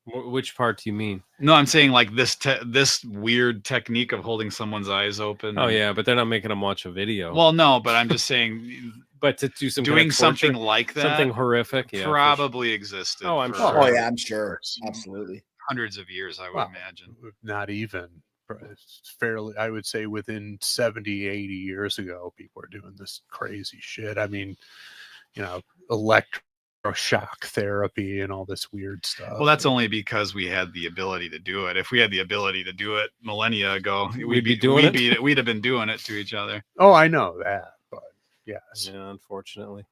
Which part do you mean? No, I'm saying like this weird technique of holding someone's eyes open. Oh yeah, but they're not making them watch a video. Well, no, but I'm just saying. But to do something like that, something horrific, probably existed. Oh, I'm sure. Oh yeah, I'm sure. Absolutely. Hundreds of years, I would imagine. Not even. Fairly, I would say within 70, 80 years ago, people were doing this crazy shit. I mean, electroshock therapy and all this weird stuff. Well, that's only because we had the ability to do it. If we had the ability to do it millennia ago, we'd have been doing it to each other. Oh, I know that, but yes. Yeah, unfortunately.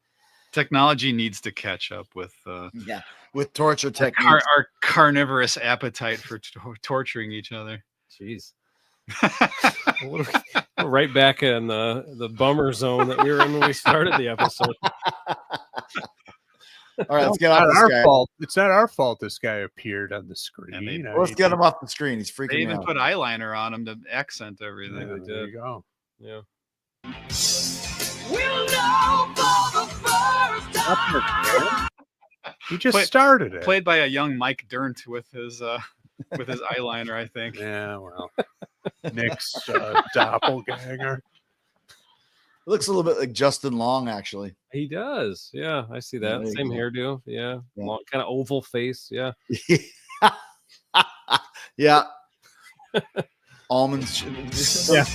Technology needs to catch up with with torture techniques. Our carnivorous appetite for torturing each other. Jeez. We're right back in the bummer zone that we were in when we started the episode. All right, let's get off this guy. Fault. It's not our fault this guy appeared on the screen. Let's get him off the screen. He's freaking out. They even put eyeliner on him to accent everything. Yeah, they did. There you go. Yeah. We'll know for the first time. He just started it. Played by a young Mike Dirnt with his eyeliner, I think. Yeah, well, Nick's doppelganger. Looks a little bit like Justin Long, actually. He does. Yeah, I see that. Same hairdo. Yeah. Long, kind of oval face. Yeah. Yeah. Almonds. Yeah.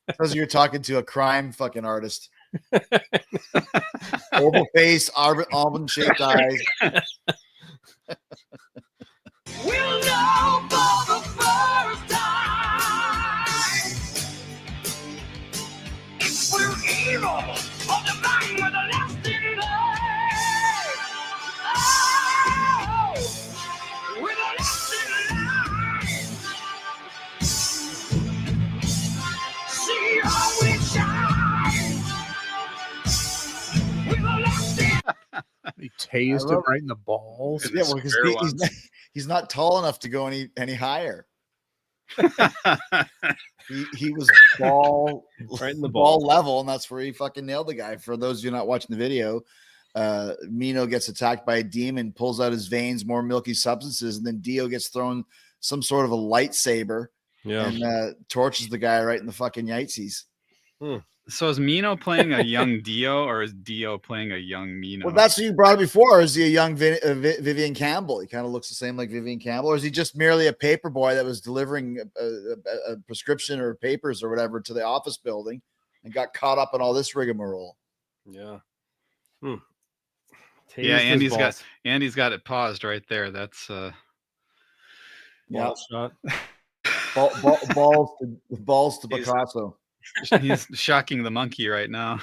Because you're talking to a crime fucking artist. Oval face, almond shaped eyes. We'll know for the first time if we're evil or the man with a lasting life. Oh, with a lasting life. See how we shine with a lasting. He tased him right in the balls. Yeah, because he's not tall enough to go any higher. he was ball right in the ball level, and that's where he fucking nailed the guy. For those of you not watching the video, Mino gets attacked by a demon, pulls out his veins, more milky substances, and then Dio gets thrown some sort of a lightsaber and torches the guy right in the fucking yahtzes. So is Mino playing a young Dio, or is Dio playing a young Mino? Well, that's what you brought up before. Is he a young Vivian Campbell? He kind of looks the same like Vivian Campbell, or is he just merely a paper boy that was delivering a prescription or papers or whatever to the office building and got caught up in all this rigmarole? Yeah. Yeah, Andy's got it paused right there. That's ball shot. Balls to Picasso. He's shocking the monkey right now.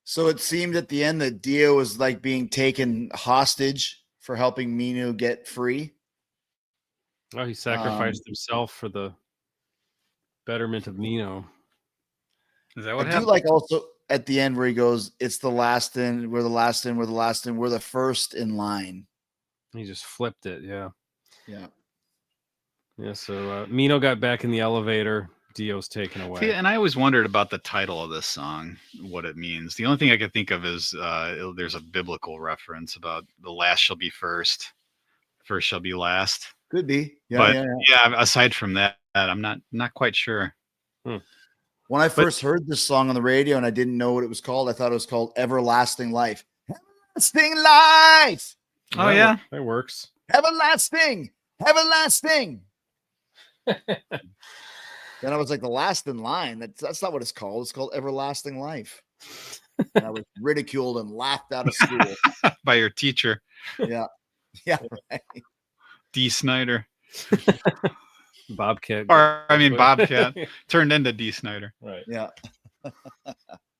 So it seemed at the end that Dio was like being taken hostage for helping Mino get free. Oh, he sacrificed himself for the betterment of Mino. Is that what I happened? do like also at the end where he goes, "It's the last in, we're the last in, we're the last in, we're the first in line." He just flipped it. Yeah. So Mino got back in the elevator. Dio's taken away. See, and I always wondered about the title of this song, what it means. The only thing I could think of is there's a biblical reference about the last shall be first, first shall be last. Could be. Yeah. Aside from that, I'm not quite sure. When I first heard this song on the radio and I didn't know what it was called, I thought it was called Everlasting Life. Everlasting Life. Oh, yeah. That works. Everlasting. Then I was like, the last in line. That's not what it's called. It's called Everlasting Life. And I was ridiculed and laughed out of school by your teacher. Yeah, right. D. Snyder. Bobcat. Bobcat turned into D. Snyder. Right. Yeah.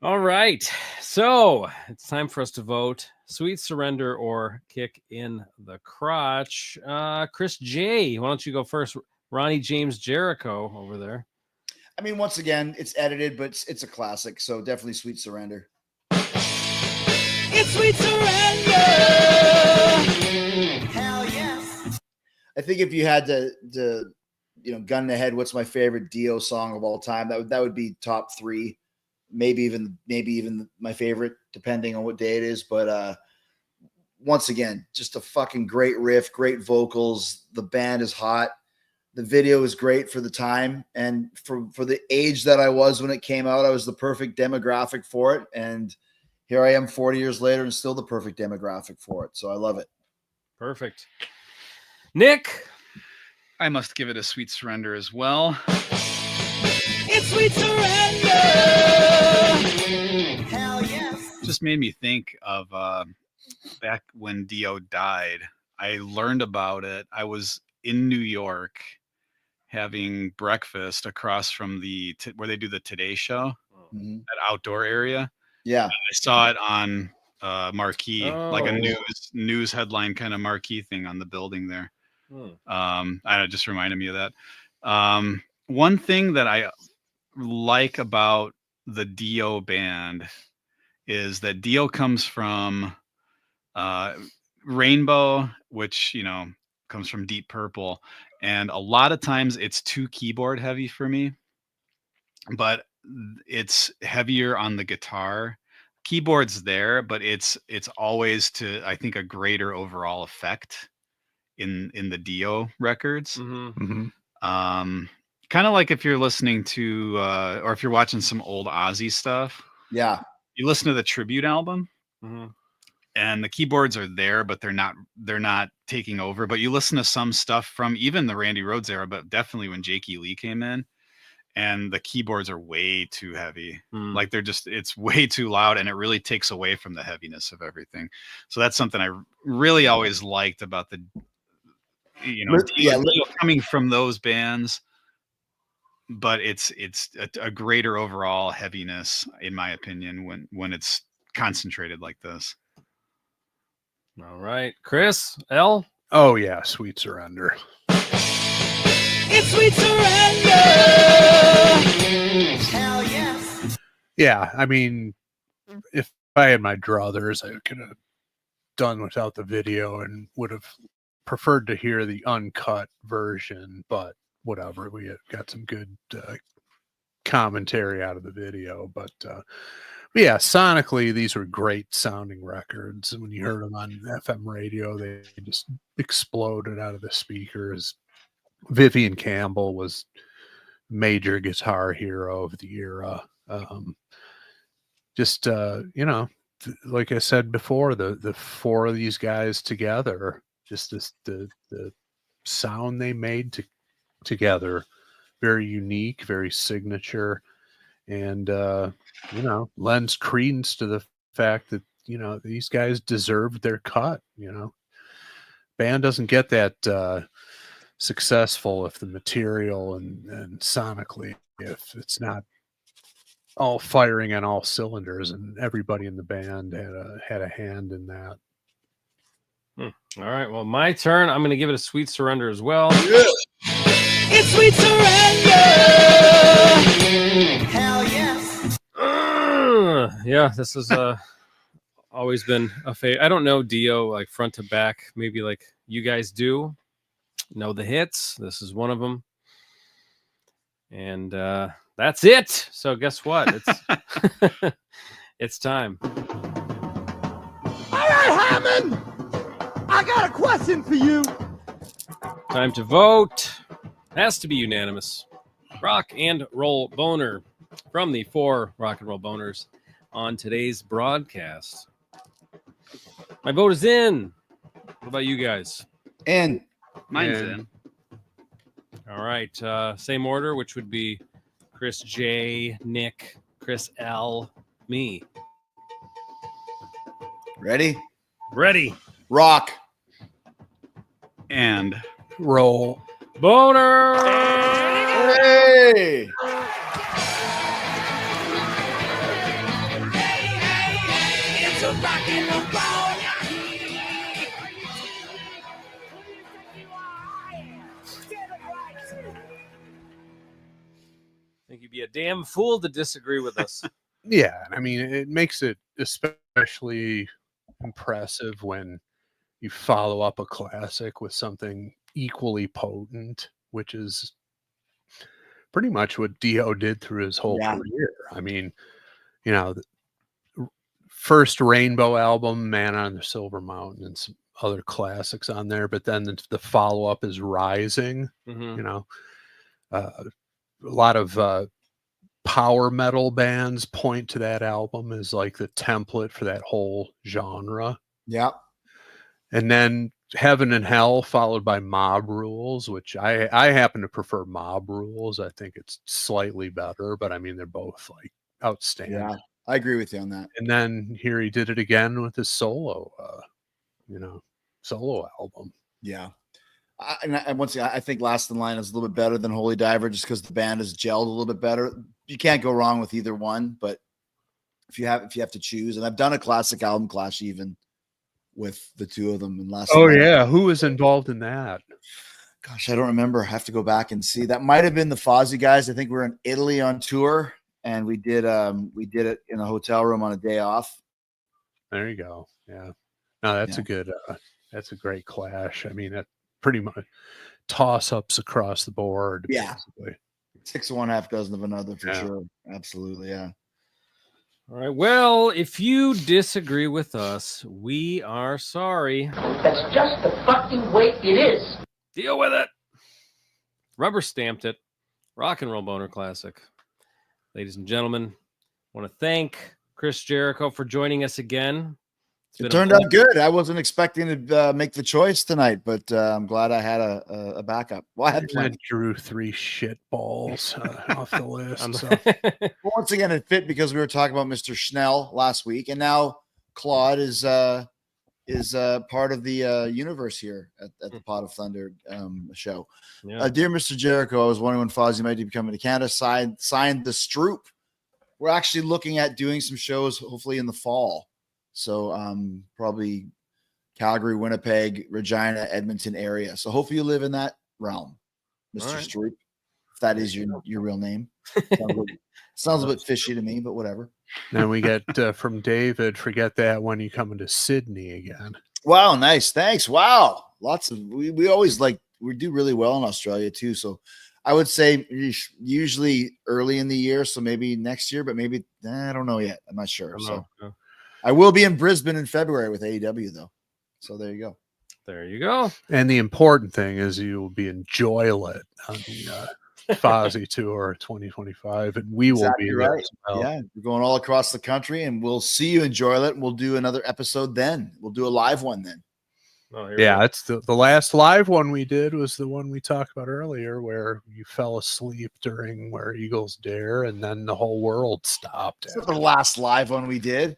All right. So it's time for us to vote. Sweet Surrender or Kick in the Crotch. Chris J., why don't you go first? Ronnie James Jericho over there. I mean, once again, it's edited, but it's a classic. So definitely Sweet Surrender. It's Sweet Surrender. Hell yes. I think if you had to gun to head, what's my favorite Dio song of all time? That would be top 3, maybe even my favorite, depending on what day it is. But once again, just a fucking great riff, great vocals. The band is hot. The video is great for the time, and for the age that I was when it came out, I was the perfect demographic for it. And here I am 40 years later and still the perfect demographic for it. So I love it. Perfect. Nick? I must give it a Sweet Surrender as well. It's Sweet Surrender. Hell yes. Just made me think of back when Dio died. I learned about it. I was in New York having breakfast across from where they do the Today Show, that outdoor area. Yeah. And I saw it on marquee, like a news headline kind of marquee thing on the building there. It just reminded me of that. One thing that I like about the Dio band is that Dio comes from Rainbow, which comes from Deep Purple, and a lot of times it's too keyboard heavy for me, but it's heavier on the guitar. Keyboard's there, but it's always to, I think, a greater overall effect in the Dio records. Kind of like if you're listening to or if you're watching some old Ozzy stuff, you listen to the tribute album, and the keyboards are there, but they're not taking over. But you listen to some stuff from even the Randy Rhoads era, but definitely when Jakey Lee came in, and the keyboards are way too heavy. Like it's way too loud, and it really takes away from the heaviness of everything. So that's something I really always liked about the, Dio coming from those bands. But it's a greater overall heaviness, in my opinion, when it's concentrated like this. All right, Chris L. Oh yeah, Sweet Surrender. It's sweet surrender. Hell yes. Yeah, I mean, if I had my druthers, I could have done without the video and would have preferred to hear the uncut version, but whatever. We got some good commentary out of the video, but yeah, sonically, these were great sounding records. When you heard them on FM radio, they just exploded out of the speakers. Vivian Campbell was major guitar hero of the era. Like I said before, the four of these guys together, just the sound they made together, very unique, very signature, and lends credence to the fact that these guys deserved their cut. Band doesn't get that successful if the material and sonically, if it's not all firing on all cylinders, and everybody in the band had a hand in that. All right, well, my turn. I'm going to give it a sweet surrender as well. Yeah. It's sweet surrender. Hell yes. Yeah, this has always been a favorite. I don't know Dio like front to back, maybe like you guys do. Know the hits. This is one of them. And that's it. So guess what? It's it's time. All right, Hammond. I got a question for you. Time to vote. Has to be unanimous. Rock and roll boner from the 4 rock and roll boners on today's broadcast. My vote is in. What about you guys? In. Mine's in. All right. Same order, which would be Chris J, Nick, Chris L, me. Ready? Ready. Rock. And roll. Boner. Hey. It's a rock and roll boner. I think you'd be a damn fool to disagree with us. Yeah, I mean, it makes it especially impressive when you follow up a classic with something equally potent, which is pretty much what Dio did through his whole career. I mean, the first Rainbow album, Man on the Silver Mountain, and some other classics on there, but then the follow-up is Rising. A lot of power metal bands point to that album as like the template for that whole genre. Yeah. And then Heaven and Hell followed by Mob Rules, which I happen to prefer Mob Rules. I think it's slightly better, but I mean, they're both like outstanding. Yeah, I agree with you on that. And then here he did it again with his solo album. Yeah. And once again, I think Last in Line is a little bit better than Holy Diver just because the band has gelled a little bit better. You can't go wrong with either one, but if you have to choose, and I've done a classic album clash even with the two of them in Last. Oh yeah, who was involved in that? Gosh, I don't remember. I have to go back and see. That might have been the Fozzy guys. I think we were in Italy on tour, and we did it in a hotel room on a day off. There you go. Yeah, no, that's a good. That's a great clash. I mean, that pretty much toss-ups across the board. Yeah, basically. 6 of one, half dozen of another for sure. Absolutely, yeah. All right. Well, if you disagree with us, we are sorry. That's just the fucking way it is. Deal with it. Rubber stamped it. Rock and roll boner classic. Ladies and gentlemen, I want to thank Chris Jericho for joining us again. It turned out good. I wasn't expecting to make the choice tonight, but I'm glad I had a backup. Well, I had plenty. Drew 3 shit balls off the list. So. Well, once again, it fit because we were talking about Mr. Schnell last week, and now Claude is part of the universe here at the Pot of Thunder show. Yeah. Dear Mr. Jericho, I was wondering when Fozzy might be coming to Canada. Signed the Stroop. We're actually looking at doing some shows, hopefully in the fall. So probably Calgary, Winnipeg, Regina, Edmonton area. So hopefully you live in that realm. Mr. right. Stroop, if that is your real name. Sounds a bit fishy to me, but whatever. Then we get from David, forget that when you come into Sydney again. Wow, nice. Thanks. Wow. Lots of we always we do really well in Australia too. So I would say usually early in the year. So maybe next year, but maybe I don't know yet. I'm not sure. I will be in Brisbane in February with AEW though. So there you go. There you go. And the important thing is you will be in Joylet on the Fozzy Tour 2025, and we will be there as well. Yeah, we're going all across the country, and we'll see you in Joylet. We'll do another episode then. We'll do a live one then. Oh, yeah, it's the last live one we did was the one we talked about earlier, where you fell asleep during Where Eagles Dare, and then the whole world stopped. Is that the last live one we did?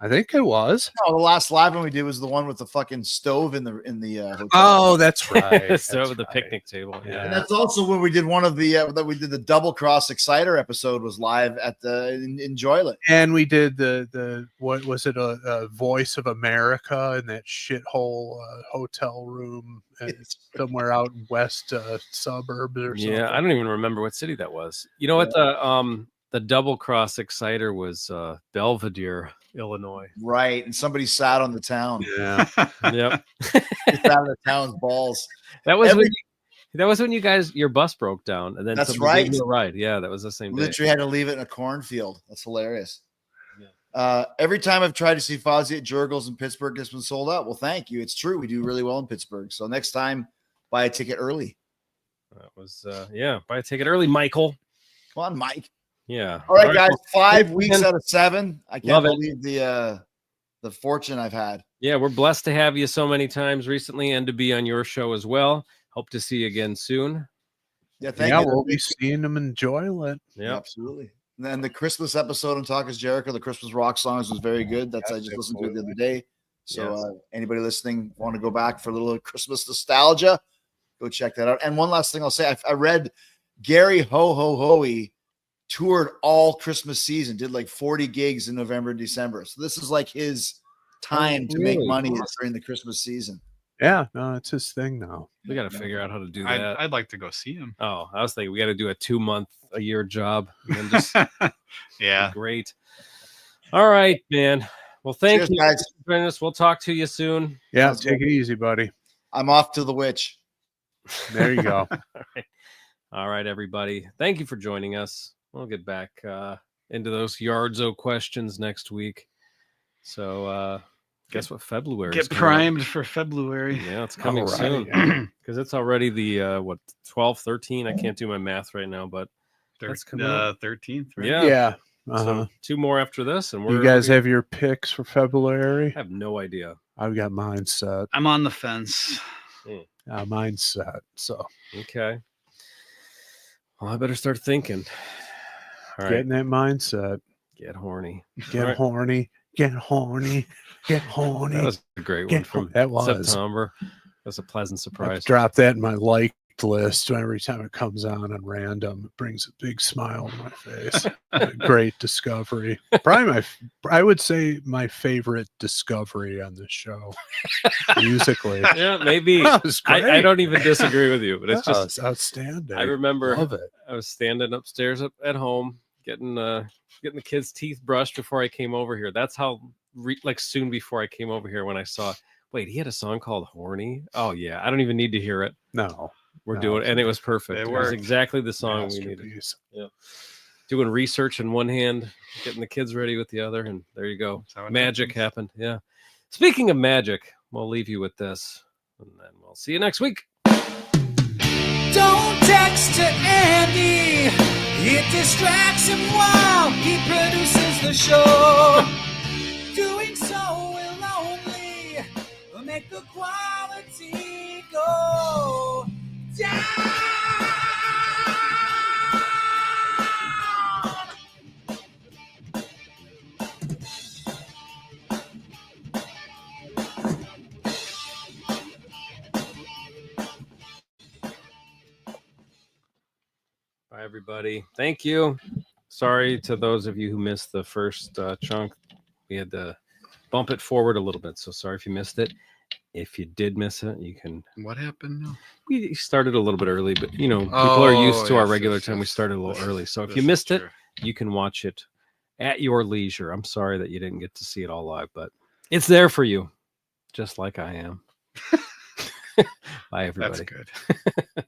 I think it was. No, the last live one we did was the one with the fucking stove in the hotel. Oh, that's right. So with the picnic table. Yeah. And that's also when we did one of the that we did the Double Cross Exciter episode was live at in Joylet. And we did the what was it, a Voice of America in that shithole hotel room somewhere out in west suburbs or something. Yeah, I don't even remember what city that was. You know what, the Double Cross Exciter was Belvedere, Illinois. Right, and somebody sat on the town. Yeah. Yep. Sat on the town's balls. That was when you guys your bus broke down, and then that's somebody right. gave you a ride. Yeah, that was the same day. Literally had to leave it in a cornfield. That's hilarious. Yeah. Every time I've tried to see Fozzy at Jurgles in Pittsburgh, it's been sold out. Well, thank you. It's true. We do really well in Pittsburgh. So next time, buy a ticket early. That was buy a ticket early, Michael. Come on, Mike. Yeah. All right, guys. 5 weeks out of 7. I can't Love believe the fortune I've had. Yeah, we're blessed to have you so many times recently and to be on your show as well. Hope to see you again soon. Yeah, thank you. We'll be seeing them in Joylet. Yeah, absolutely. And then the Christmas episode on Talk is Jericho, the Christmas rock songs was very good. I just listened to it the other day. So anybody listening want to go back for a little Christmas nostalgia, go check that out. And one last thing I'll say, I read Gary Ho toured all Christmas season, did like 40 gigs in November and December. So this is like his time to make money during the Christmas season. Yeah, no, it's his thing now. We got to figure out how to do that. I'd like to go see him. Oh, I was thinking we got to do a 2-month-a-year job. And then just yeah, great. All right, man. Well, thank you, guys. for joining us. We'll talk to you soon. Yeah, take it easy, buddy. I'm off to the witch. There you go. All right, everybody. Thank you for joining us. We'll get back into those Yardzo questions next week. So guess what February is primed for February. Yeah, it's coming soon. Because it's already the 12, 13. I can't do my math right now, but that's coming 13th, right? Yeah. So 2 more after this, and you guys have your picks for February? I have no idea. I've got mine set. I'm on the fence. Mine's set. So okay. Well, I better start thinking. All right. Getting that mindset. Get horny. Get horny. Get horny. Get horny. That was a great one from September. That's a pleasant surprise. Drop that in my liked list. Every time it comes on random, it brings a big smile to my face. Great discovery. Probably I would say my favorite discovery on this show. Musically. Yeah, maybe. I don't even disagree with you, but it's just outstanding. I remember Love it. I was standing upstairs at home getting the kids' teeth brushed before I came over here. That's how soon before I came over here when I saw, wait, he had a song called Horny. Oh yeah. I don't even need to hear it. No. We're doing it, and it was perfect. It was exactly the song we needed. Yeah. Doing research in one hand, getting the kids ready with the other, and there you go. Magic happened. Yeah. Speaking of magic, we'll leave you with this, and then we'll see you next week. Don't text to Andy. It distracts him while he produces the show. Doing so will only make the quality go down. Bye, everybody. Thank you. Sorry to those of you who missed the first chunk. We had to bump it forward a little bit, so sorry if you missed it. If you did miss it, you can. What happened now? We started a little bit early, but you know, people are used to our regular time. We started a little early. So if you missed it, you can watch it at your leisure. I'm sorry that you didn't get to see it all live, but it's there for you, just like I am. Bye, everybody. That's good.